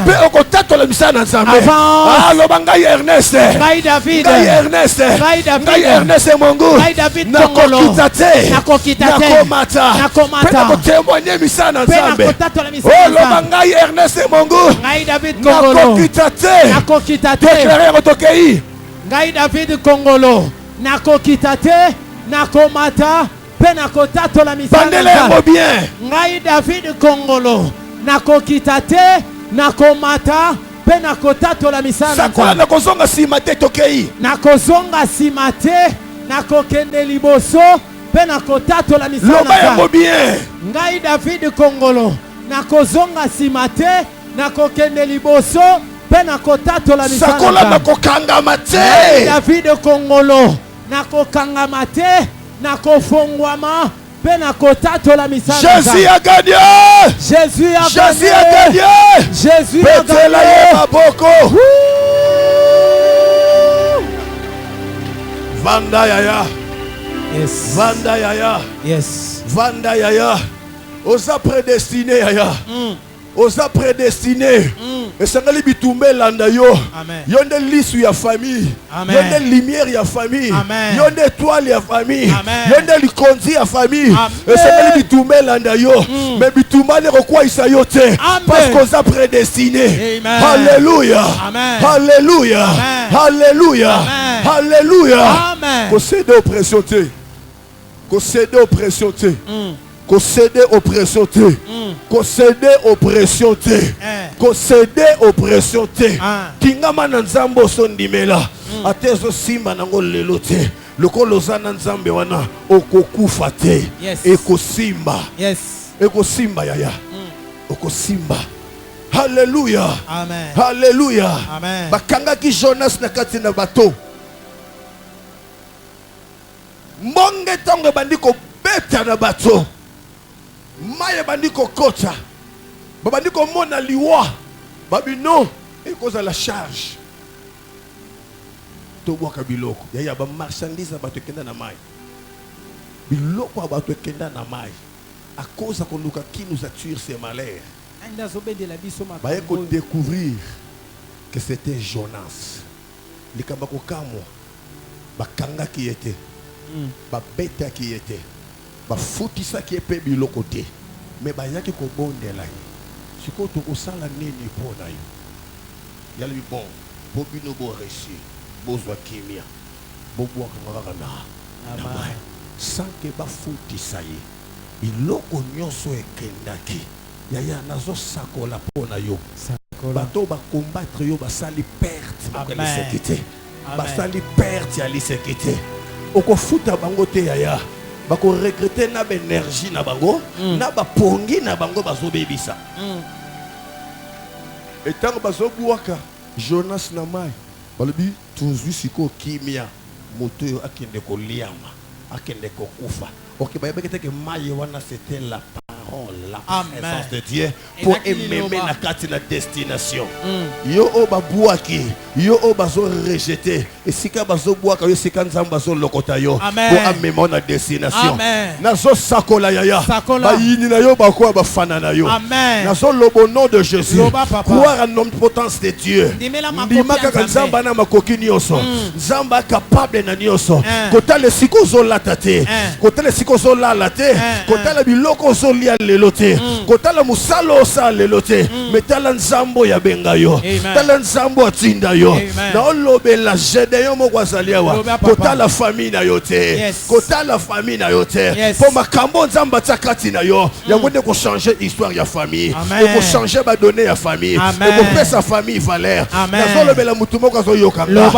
Pe okotato la misala na nzambe. Ah, lobanga Ernest. Ngai David. Ngai Ernest. Ngai David. Ngai Ernest Mongo. Ngai David Kongolo. Nakokita te. Nakokita te. Nakomata. Nakomata. Pe nakotémoigner misala na nzambe. Nakotato la misala na nzambe. Oh, lobanga Ernest Mongo. Ngai David Kongolo. Nakokita te. Nakokita te. Déclarer otokei. Ngai David Kongolo. Nakokita te. Nakomata. Pe nakotato la misala na Bandele yango bien. Ngai David Kongolo. Nakokita te. Nakomata. Pe nakotato la misala na Sakola nakozonga sima te tokei. Nakozonga sima te. Nakokende liboso. Pe nakotato la misala na Loba yango bien. Ngai David Kongolo. Nakozonga sima te. Nakokende liboso. Pe nakotato la misala. Sakola nakokangama te. Ngai David Kongolo. Nakokangama te. Nakofongwama. Pe nakotato la misala. Jésus a gagné. Jésus a gagné. Jésus a gagné. Jésus a Betela ye maboko. Vanda yaya. Yes. Vanda yaya. Yes. Vanda yaya. Osa prédestiné yaya. Osa prédestiné. Et ça va bitumbe landa yo. Amen. Yonde lisu ya famille. Amen. Yonde lumière ya famille. Amen. Yonde étoile ya famille. Amen. Yonde likonzi ya famille. Amen. Et ça va bitumbe landa yo. Mais bitumba ne quoi isa yo te. Amen. Parce qu'on a prédestiné. Amen. Alléluia. Amen. Alléluia. Amen. Alléluia. Amen. Alléluia. Amen. Concéder oppression te. Concéder oppression te. Concéder oppression te. Concéder oppression te. Concéder oppression te. Kingama na nzambo sondimela. Atezo simba nango lelo te. Lokolo zana nzambe wana okokufa te. Ekosimba. Yes. Ekosimba yaya. Okosimba. Alléluia. Amen. Alléluia. Amen. Bakanga ki Jonas na kati na bato. Mbonge tango bandiko beta na bato. Maye bandiko kota. Babandiko mona liwa. Babino ekoza la charge. Toboka biloko. Yaya ba marchandise bato kenda na mai. Biloko bato kenda na mai. À cause de ce qui nous attire ces malheurs. Il faut découvrir que c'était Jonas. Les Kabakokamo, Bakanga qui était, Babeta qui était, Bafoutissa qui est pébi le côté. Mais Bayaki ko bon de là. Si ko to sala nini pour na yo. Yali bon, bobino bo réussi, bozwa kimia. Bobo akangana. Sans que bafoutissa ye. Iloko nyonso ekendaki yaya nazo sakola pona yo bato ba combattre yo basali perte bakali sekite basali perte ya lisekite okofuta bango te yaya bako regretter na ba énergie na bango na ba pongi na bango bazo bebisa etango bazo buwaka Jonas na mai balobi tunzwi siko kimia moto yo akende ko liama akende ko kufa ok bayebeke que mai wana c'était la parole la présence de Dieu pour aimer la carte la destination yo o babuaki yo o bazo rejeter et sika bazo buaka yo sika nzamba bazo lokota yo pour amener la destination nazo sakola yaya bayini na yo bakwa bafana na yo nazo lobo nom de Jésus croire en l'omnipotence de Dieu ndimaka kanzamba na makoki nyonso nzamba capable na nyonso kota le siko zo latate kota le siko zo lalate kota le biloko zo lia lelote kota le musalo sa lelote metala nzambo ya benga yo tala nzambo atinda yo na olobe la jede yo moko azaliawa kota la famille na yo te kota la famille na yo te po makambo nzamba tsakati na yo ya ngone ko changer histoire ya famille et ko changer ba donner ya famille et ko faire sa famille valeur na olobe la mutu moko azo yokanga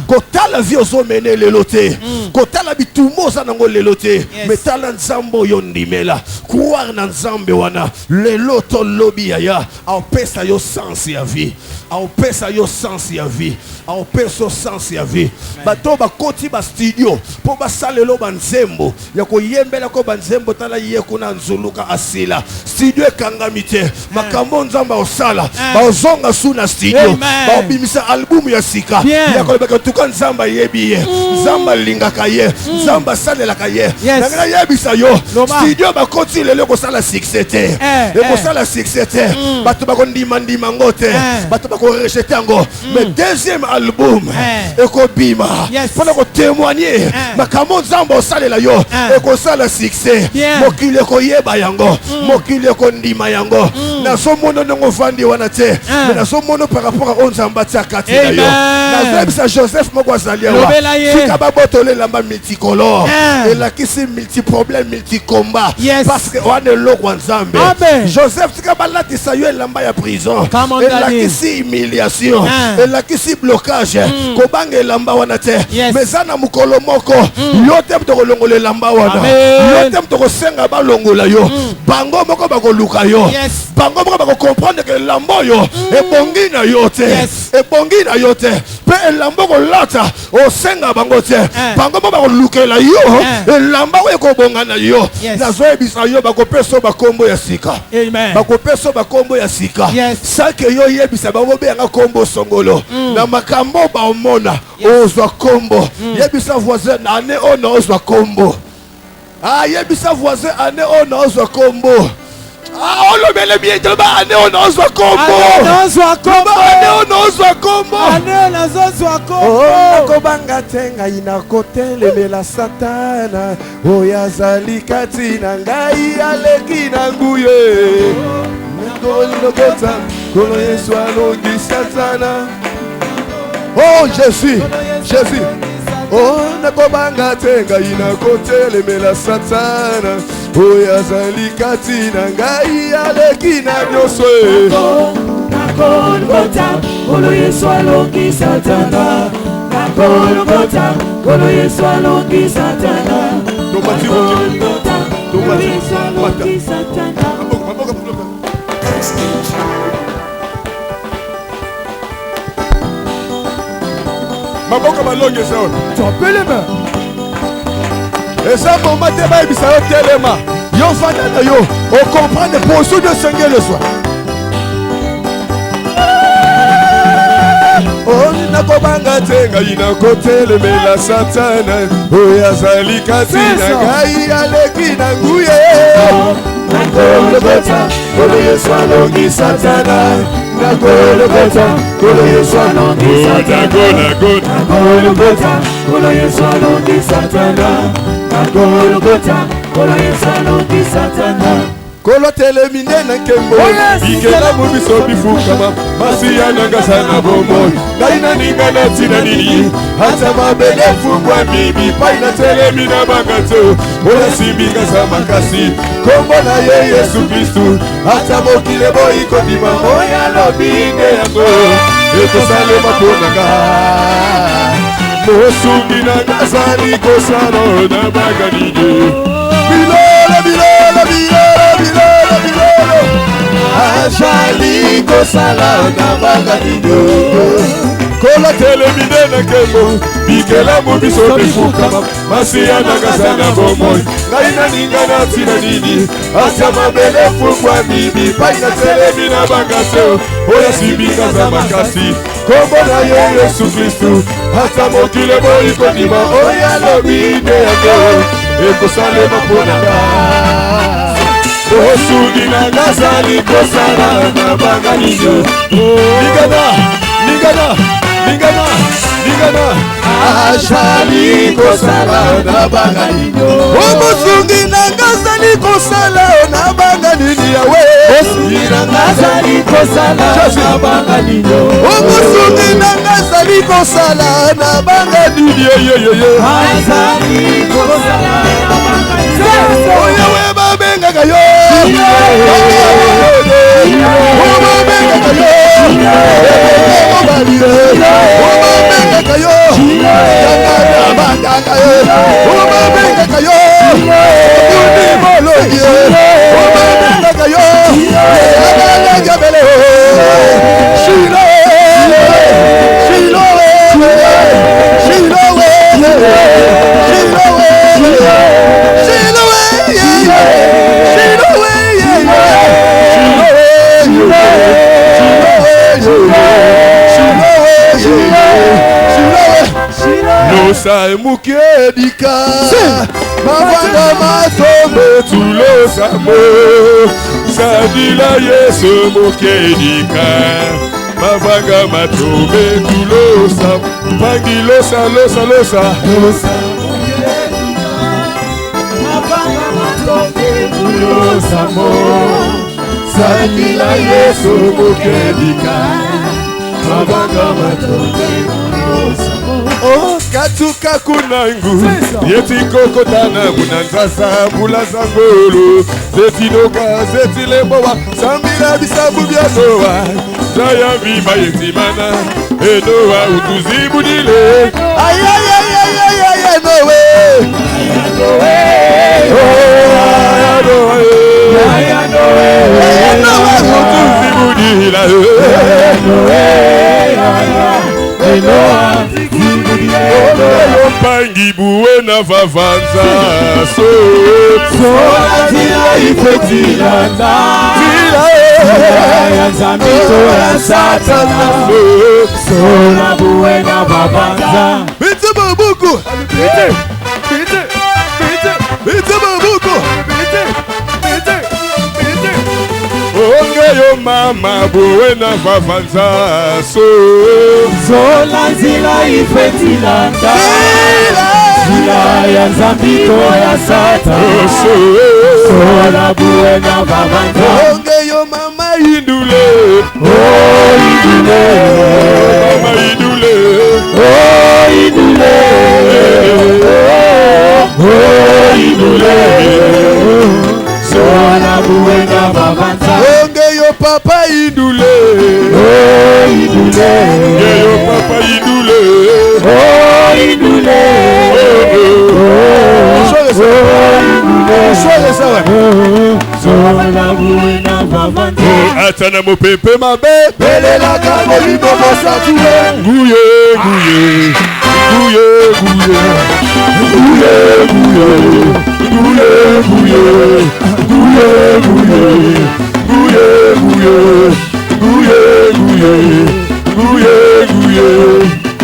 kota la vie ozo mener lelote kota la bitumo za nango lelote metala nzambo yo ndimela croire na nzambe wana leloto lobi ya au pesa yo sens ya vie au pesa yo sens ya vie au pesa sens ya vie bato ba koti ba studio po ba salelo banzembo ya ko yembela ko banzembo tala ye kuna nzuluka asila studio kangamite makambo nzamba osala ba ozonga suna studio ba obimisa album ya sika ya ko beka tuka nzamba yebiye nzamba lingaka ye nzamba salela ka ye ngana yebisa yo studio ba koti lelo ko sala succès te e ko sala succès te bato ba ko ndima ngote bato ba ko rejeter ngo mais deuxième album et ko bima pour ko témoigner makambo nzamba osalela yo et ko sala succès mokile ko yeba yango mokile ko ndima yango na so mono ngo vandi wana te mais na so mono par rapport à nzamba tsakati na yo na zebisa Joseph moko azalia wa fika ba botole lamba multicolore et la kisi multi problème multi combat parce que on est lo kwa nzambe Joseph tika balati sa yo lamba ya prison et la kisi humiliation et la kisi blocage ko bange lamba wana te mais ana mukolo moko yo te to kolongola lamba wana yo te to kosenga ba longola yo bango moko ba ko luka yo bango moko ba ko comprendre que lamba yo e bongi na yo te e bongi na yo te pe lamba ko lata o senga bango te bango moko ba ko lukela yo e lamba we ko bonga na yo na zo ebisa yo ba ko peso ba kombo ya sika ba ko peso ba kombo ya sika sake yo yebisa ba bo benga kombo songolo na makambo ba omona ozwa kombo yebisa voisin na ane ona ozwa kombo yebisa voisin ane ona ozwa kombo olo bele bien to ba ane ona ozwa kombo ane ona ozwa kombo ko banga tenga ina kotele bela satana oyazali kati na ngai aleki na nguye ngolo kota kolo Yesu alongi satana. Oh Jésus, Jésus. Oh nakobanga tenga ina kotele mela satana. Oh yazali kati na ngai aleki na nyoswe. Nakol kolo Yesu alongi satana. Nakol kolo Yesu alongi satana. Kolo Yesu alongi satana. Maboka malonge ça. Tu appelles les mains. Et ça mon matin ba ibisa yo telema. Yo fana na yo. On comprend les positions de Seigneur le soir. Oh nakobanga tenga ina kotele mela satana. Oh yazali katina gai aleki na nguye. Nakol kolo Yesu alongi satana. Nakol kolo Yesu alongi satana. Kolo Yesu alongi satana. Nakol kolo Yesu alongi satana. Kolo telemine na kembo ikela mubiso bifukama masiya nanga sana bomo ngaina ninga na tina nini hata mabele fungwa bibi paina telemina bagato ola simbika za makasi kombo na ye Yesu Kristu hata mokile boiko dima moya lobine yango eko sale maponanga mosungi na ngazali kosano na baganije kosala na banganino kola telemide na kemo bikela mobiso bifukama masiya na gazana bomoi ngai na ninga na tina nini ata mabele fungwa mimi pai na telemi na bangaseo oya sibika za makasi kombo na ye Yesu Kristu ata mokile boyi kodima oya lobine yake ekosalema ponanga osugi na gazali kosala na banganino Ningana ashali kosala na banganino omusungi na gazali kosala na banganini yawe osugi na gazali kosala na banganino omusungi na gazali kosala na banganini yeyeyeye ashali kosala na banganino oyewe babenga kayo Nosa mukedika mavanga matombe tulosamo sadila Yesu mukedika mavanga matombe tulosamo pangilosa losa nosa mukedika mavanga matombe tulosamo sadila Yesu mukedika mavanga matombe tulosamo oh katuka kunangu yeti kokotana munanzasa mbula zangolo zetinoka zetilembowa sambira bisabu byanowa zaya vima yetimana enowa utuzibudile ayayayayayaya nowe utuzibudila Pangi buena vavanza so tila ifetila na tila ya zamito ya satana so la buena vavanza bite babuku bite babuku bite onge yo mama buena vavanza so la zila ifetila na zila ya zambito ya satana so la buena vavanza onge yo mama indule oh indule mama indule oh indule oh indule so la buena vavanza onge yo papa indule oh indule yo papa indule oh indule atana mopepe mabe belela kamo libomo satue guye guye guye guye guye guye guye guye guye guye guye guye guye guye guye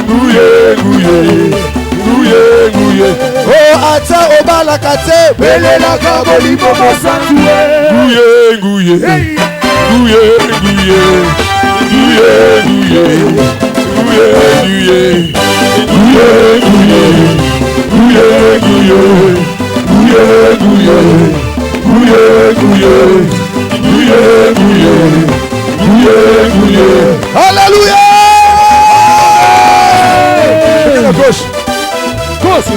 guye guye guye oh ata obala kate belela kamo libomo satue guye guye guye guye guye guye guye guye guye guye Hallelujah! Gauche. Gauche.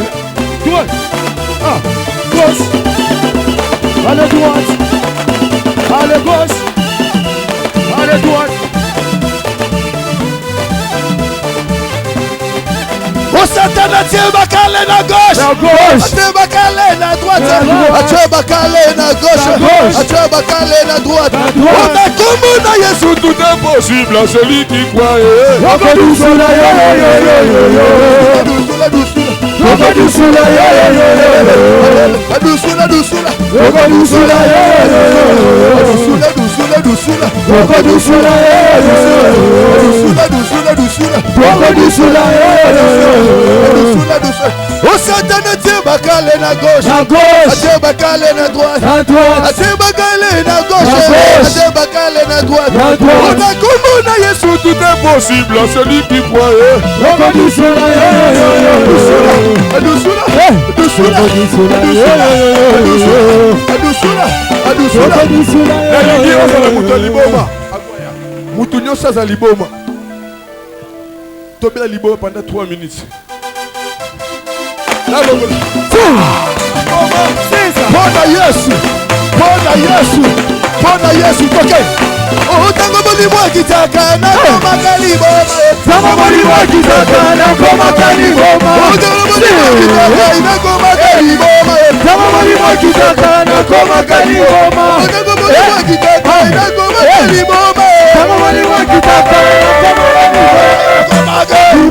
Droite. Ah, gauche. Allez droite. Allez gauche. Allez droite. Oh Satan, Dieu va caler la gauche. Dieu va caler la droite. Dieu va caler la gauche. Dieu va caler la droite. On a comme on a Jésus, tout est possible à celui qui croit. Oh Satan, Dieu va caler la gauche. Dieu va caler la droite. Dieu va caler la gauche. Dieu va caler la droite. On a comme on a Jésus, tout est possible à celui qui croit. Moutounio Saza Liboma. Tobia Liboma pendant 3 minutes. Bona Yesu. Ok. Oh, tango boli mwa kitaka na koma kaliboma. Tango boli mwa kitaka na koma kaliboma. Oh, tango boli mwa kitaka na koma kaliboma. Tango boli mwa kitaka na koma kaliboma. Oh, tango boli mwa kitaka na koma kaliboma. Tango boli mwa kitaka na koma kaliboma.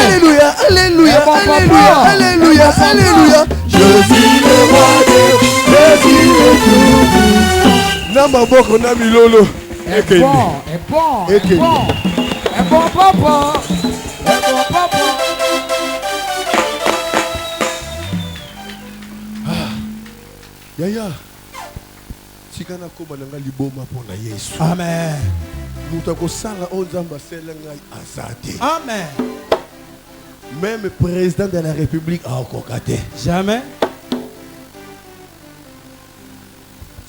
Alléluia, alléluia, alléluia, alléluia, alléluia. Je suis le roi des, je suis le tout. Namba boko na milolo. Est bon, papa. Yaya. Sikana koma nanga liboma pona Yesu. Amen. Mutako sala onzamba sela ngai azate. Amen. Même le président de la République a encore gâté. Jamais.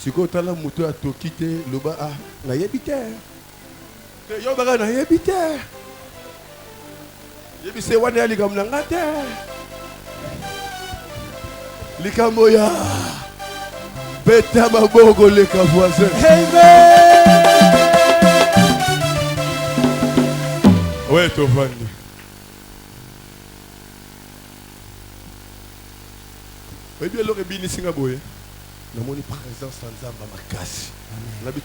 Si vous avez un moto à quitter le bas, vous avez habité. Vous avez habité. Vous avez habité. Vous avez habité. Likamoya. Beta mabogo leka voisin. Amen. Ouais, Tovani. Et bien, alors, bien, Singaboye. Nous avons une présence en Zamba Makasi. Nous avons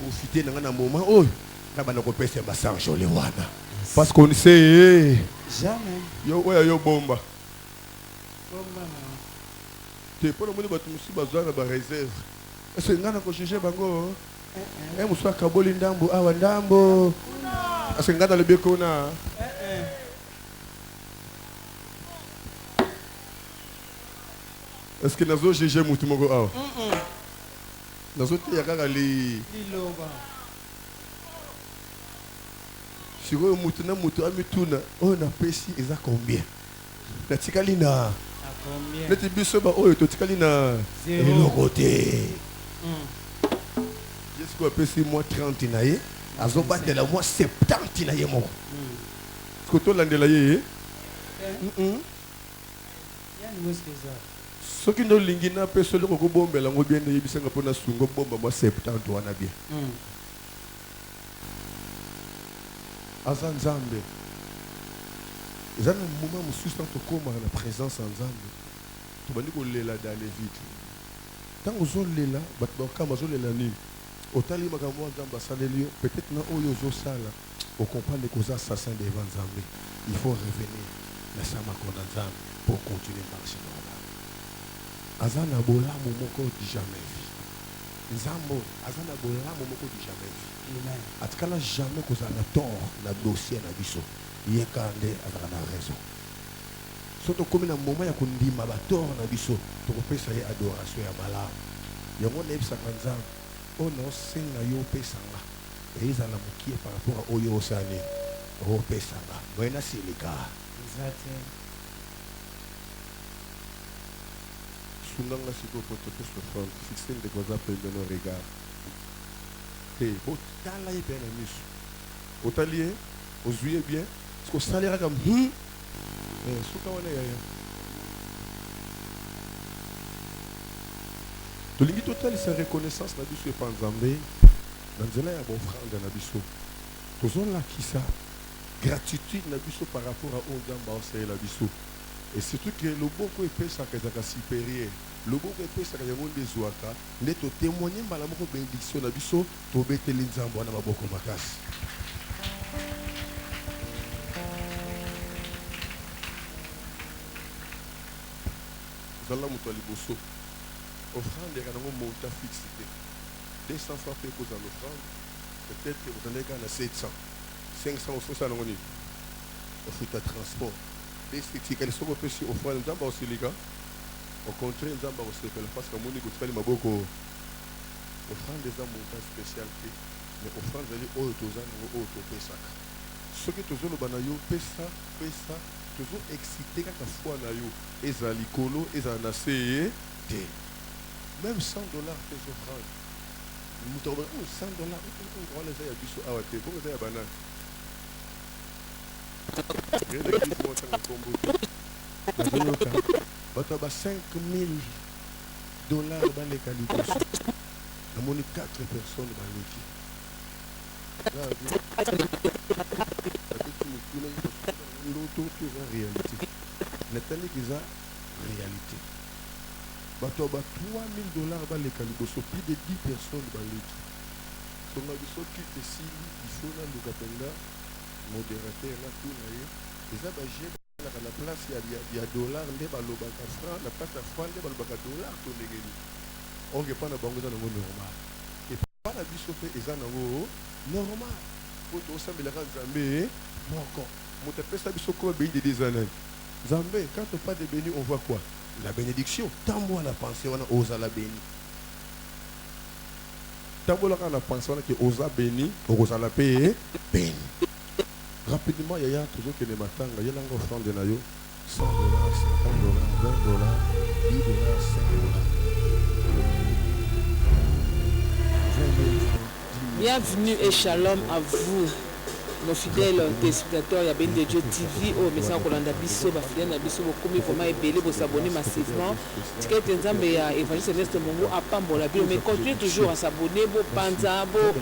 profité de un moment où nous avons repéré ma sange les wana. Parce qu'on sait. Jamais. Yo, ouais, yo, bomba. Tu peux nous dire que tu as besoin de réserve. Est-ce que nous avons juger bango? Eh, nous kaboli ndambo, awa ndambo. Est-ce que nous avons le békona? Est-ce que nous avons jugé Moutumogo awa? Nous avons dit si vous avez un moutou à mituna, on a payé combien? La tikalina. Combien? Le tibiso ba oyo to tikalina. Le côté. Est-ce qu'on payé moi 30 naie? Azo battre la moi 70 naie mon. Est-ce que tu l'as ndela yé? Ce qui nous lingina peut se le recomber la bien de Yibisanga pour Nasungo bomba moi septembre wana bien. Azanzambe. Ils ont un moment où nous sommes comme la présence ensemble. Tu vas nous lela dans les vides. Tant que nous lela, quand nous lela ni, au tali magambo nzamba salelio, peut-être na oyo zo sala, au comprendre les causes assassins devant Nzambe. Il faut revenir la sama konanzam pour continuer à marcher dans la. Azana bola momoko di jamais vu. Nzambo azana bola momoko di jamais vu. Amen. Atkala jamais causa na tort na dossier na biso. Yekande azana raison. Soto comme na moment ya kundima ba tort na biso, to kopesa ye adoration ya bala. Yango nebisa kanzam. Oh non, senga yo pesanga. Et ils allaient moquer par rapport à Oyo Osani. Oh pesanga. Buena silika. Exactement. Sunanga siko poto peso front. Fixer de causa pendant nos regards. Hey, bon, tala y bien amis. Otalié, osuye bien. Parce que ça l'air comme souka wana yaya. Tolingi total sa reconnaissance na biso pa Nzambe. Nanzela ya bon frère na biso. Tozon la kisa gratitude na biso par rapport à Nzamba osé la biso. Et surtout que le boko epesa ka supérieur. Le boko epesa ka yango ndezwaka, ne to témoigner malamu ko bénédiction na biso, to beteli Nzamba na maboko makasi. Zala muto liboso. Offrande, il y a un montant fixé. 200 francs pour cause en offrande. Peut-être que vous en avez gagné 700. 500 ou 600 on fait un transport. Des critiques, elles sont repêchées offrande. Nous avons aussi les gars. Au contraire, nous avons aussi parce que mon égo fait beaucoup. Offrande des montants spécialité. Mais offrande, vous allez au Pessac. Ce que tous les banayo, Pessa, toujours excité quand la foi na yo. Et ça l'icolo, et ça n'a essayé. Même 100 dollars tes offrandes. Nous t'avons 100 dollars. On les a biso à te. Pourquoi ça y a banane? Rien de qui monte en combo. Tu as 5 000 dollars dans les calibres. On a 4 personnes dans l'équipe. L'auto qui est en réalité. Nathalie qui est en réalité. Tu as 3 000 dollars dans les calibres. Plus de 10 personnes dans l'équipe. Si on a vu qui te signe, il faut le capenda, modérateur, tout le monde. Et ça, à la place, il y a dollars, les balobaka francs, la place à francs, les balobaka dollars, tout le monde. On ne peut pas dans le normal. Et pas la vie sauf et ça normal. Pour tout ça, mais la Zambé, mon corps. Mon tapé ça, biso quoi, béni des années. Zambé, quand on parle de béni, on voit quoi? La bénédiction. Tant moi la pensée, on a osé la béni. Tant moi la pensée, on a qui osa béni, on osa la payer, béni. Rapidement, il y a toujours que les matins, il y a l'angle offrande de Nayo. 100 $, 50 $, 20 $, 10 $, 5 $. Bienvenue et shalom à vous, nos fidèles téléspectateurs. Il y a bien de Dieu TV. Oh, mais ça, on a biso, ma fidèle, na biso, comme vraiment ébélé, vous s'abonner massivement. Si quelqu'un t'entend, mais évangéliste Ernest Mongo a pas bon la Bible, mais continuez toujours à s'abonner, vous panza, vous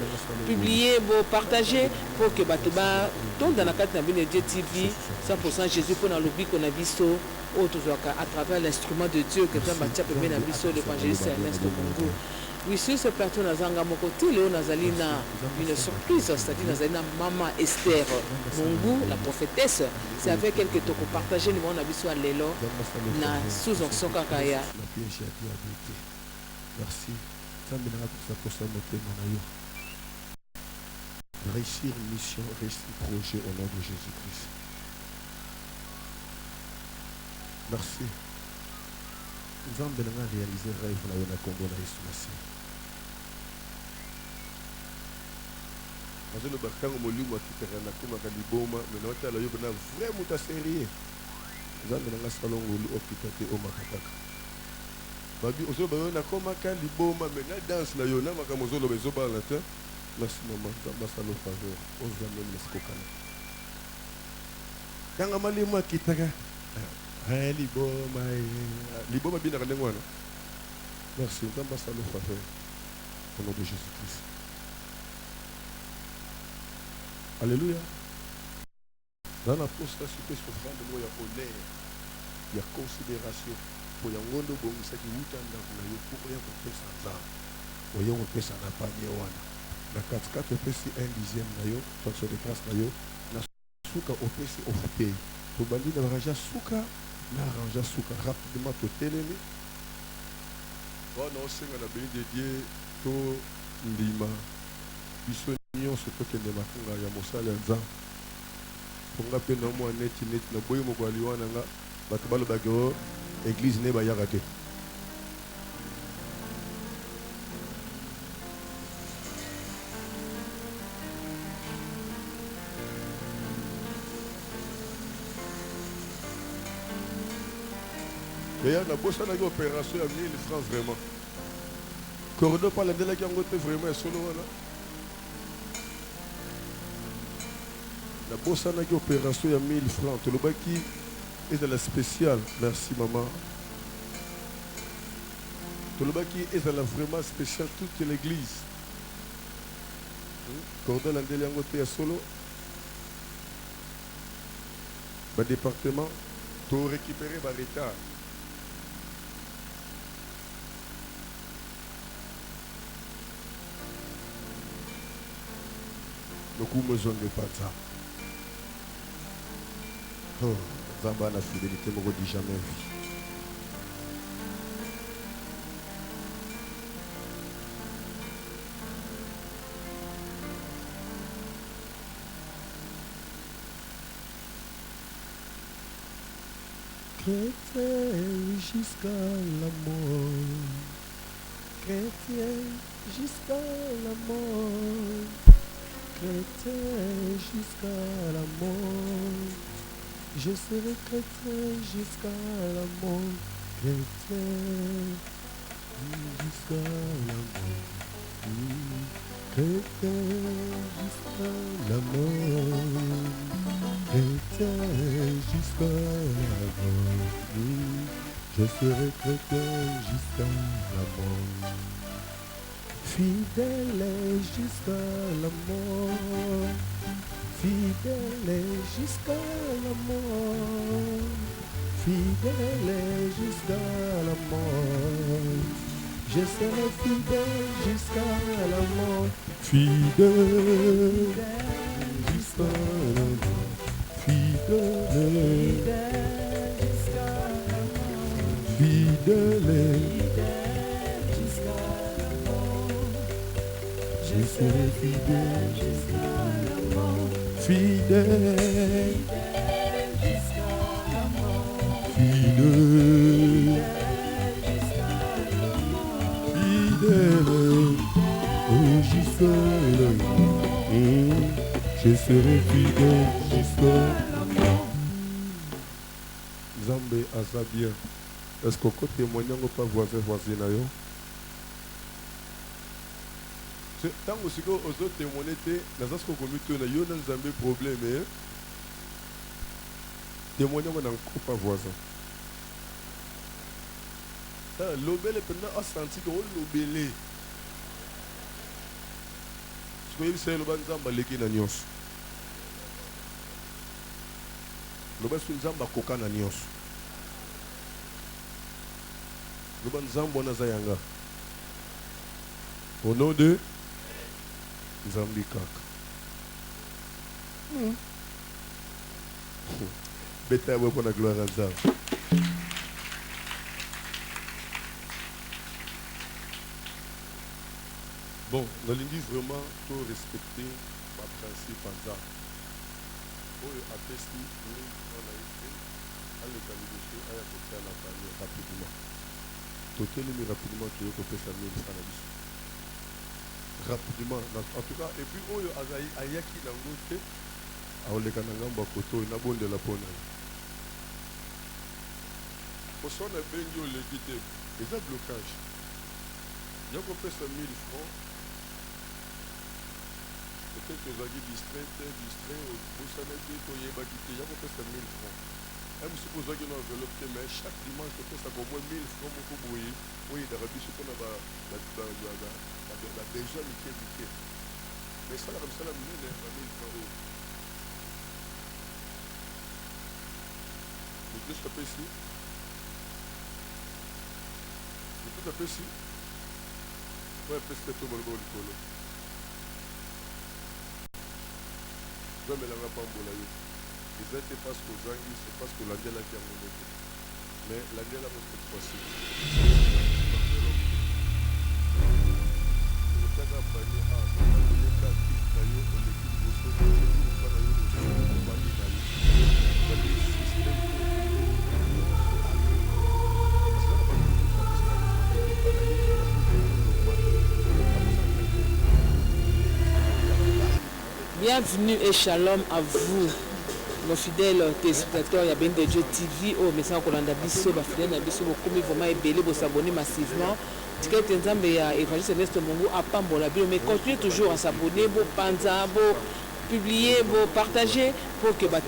publier, vous partager, pour que Batouba tombe dans la carte de Dieu TV, 100% Jésus pour dans le but qu'on a biso, à travers l'instrument de Dieu que t'as bâti pour mener biso, l'évangéliste Ernest Mongo. Oui, sur ce plateau, nous avons une surprise, c'est-à-dire nous avons Maman Esther Mongo, la prophétesse. C'est avec elle que tu peux partager le monde à l'élo, sous-onction Kakaya. Merci. Réussir mission, réussir projet au nom de Jésus-Christ. Merci. Nous avons réalisé le rêve dans le Congo de Jésus. Parce que le bacan au Molimo qui était en Akuma Kaliboma, mais nous avons vraiment sérieux. Nous avons un salon au hôpital au Makataka. Babi, nous avons un Akuma Kaliboma, mais nous danse là, nous avons un Mozolo Bezoba là. Merci maman, nous avons un salon faveur. Nous avons un Escocana. Quand on a les mots qui étaient Liboma bien à. Merci. Au nom de Jésus-Christ. Alléluia. Dans la posture, c'est offrande de honneur, il y a considération pour y avoir de bon, c'est qui vous tendez pour y avoir pour ça. Vous avez fait ça n'a pas de wana. La 4 au PC 1 dixième nayo, fonction de grâce nayo, na suka au PC occupé. Pour bandi na raja suka, na raja suka rapidement to telemi. Bon, non, c'est un béni de Dieu, to ndima. Biso nyonso to kende makunga ya mosala nza. Ponga pe na mo net na boyo mo kwa liwana nga bato balo bagero église ne ba yarate. D'ailleurs, la bosse a une opération à 1000 francs vraiment. Corridor par la délégation vraiment solo là. La bosse a une opération à 1000 francs. Tout le bas qui est de la spéciale. Merci maman. Tout le bas qui est de la vraiment spéciale toute l'église. Corridor la délégation solo. Le département, tu as récupéré le retard. Donc, on me zone de pas ça. Oh, Zamba la fidélité, je ne dis jamais vie. Chrétien jusqu'à la mort. Chrétien jusqu'à la mort. Chrétien jusqu'à la mort. Je serai chrétien jusqu'à la mort. Chrétien jusqu'à la mort. Chrétien jusqu'à la mort. Chrétien jusqu'à la mort. Je serai chrétien jusqu'à la mort. Fidèle jusqu'à la mort. Fidèle jusqu'à la mort. Fidèle jusqu'à la mort. Je serai fidèle jusqu'à la mort. Fidèle jusqu'à la mort. Fidèle jusqu'à la mort. Fidèle jusqu'à la mort. Je serai fidèle jusqu'à la mort. Fidèle jusqu'à la mort. Fidèle jusqu'à la mort. Fidèle jusqu'à la mort. Je serai fidèle jusqu'à la mort. Zambé Azabia. Est-ce qu'on peut témoigner pas voisin na yo? Tant aussi que aux autres témoigner, dans ce qu'on commet, na yo dans Zambé problème. Témoigner on encore pas voisin. L'obélé pendant a senti que l'obélé. Ce que il sait le banzamba leki na nyos. Le banzamba koka na nyos. Le banzamba na zayanga. Au nom de Zambi Kaka. Bêta pour la gloire à Zam. Bon, dans l'église vraiment, tout respecter ma principe en ça. Pour attester, on a été à l'équalité, à la côté à la famille rapidement. Tout est mis rapidement, tu veux qu'on fait ça, mais il s'en rapidement, en tout cas, et puis oyo ayaki na ngote aoleka na ngamba koto na bonde la pona posona bengi oleki te eza blocage ya kopesa 1000 francs peut-être ozalaki distrait osana te toyebaki te ya kopesa 1000 francs Je suppose que nous enveloppons, mais chaque dimanche, je pense au moins 1000 francs pour brouiller. Oui, dans la vie, on a déjà niqué. Mais ça, comme ça, la minute, il y a 1000 francs. Vous pouvez taper ici. Vous pouvez taper ici. Ouais, peut-être tout le monde au colo. Je vais me la rappeler. Ils étaient parce qu'aux Anglais, c'est parce que l'Angela qui a mon été. Mais l'Angela m'a fait passer. Le cas d'un panier A, c'est un panier K qui taillé dans l'équipe de Bosso, qui est pas dans le Bosso, qui va décaler. C'est le système Bienvenue et shalom à vous. Nos fidèles téléspectateurs, il y a bien de Dieu TV, oh, mais ça, on a biso, bah, fidèles, na biso, beaucoup, vraiment, ébélé, vous s'abonner massivement. Ticket, Nzambe, Évangile Céleste Mongo, à Pambola, mais continuez toujours à s'abonner, vous panza, vous publier, vous partager, pour que, bah,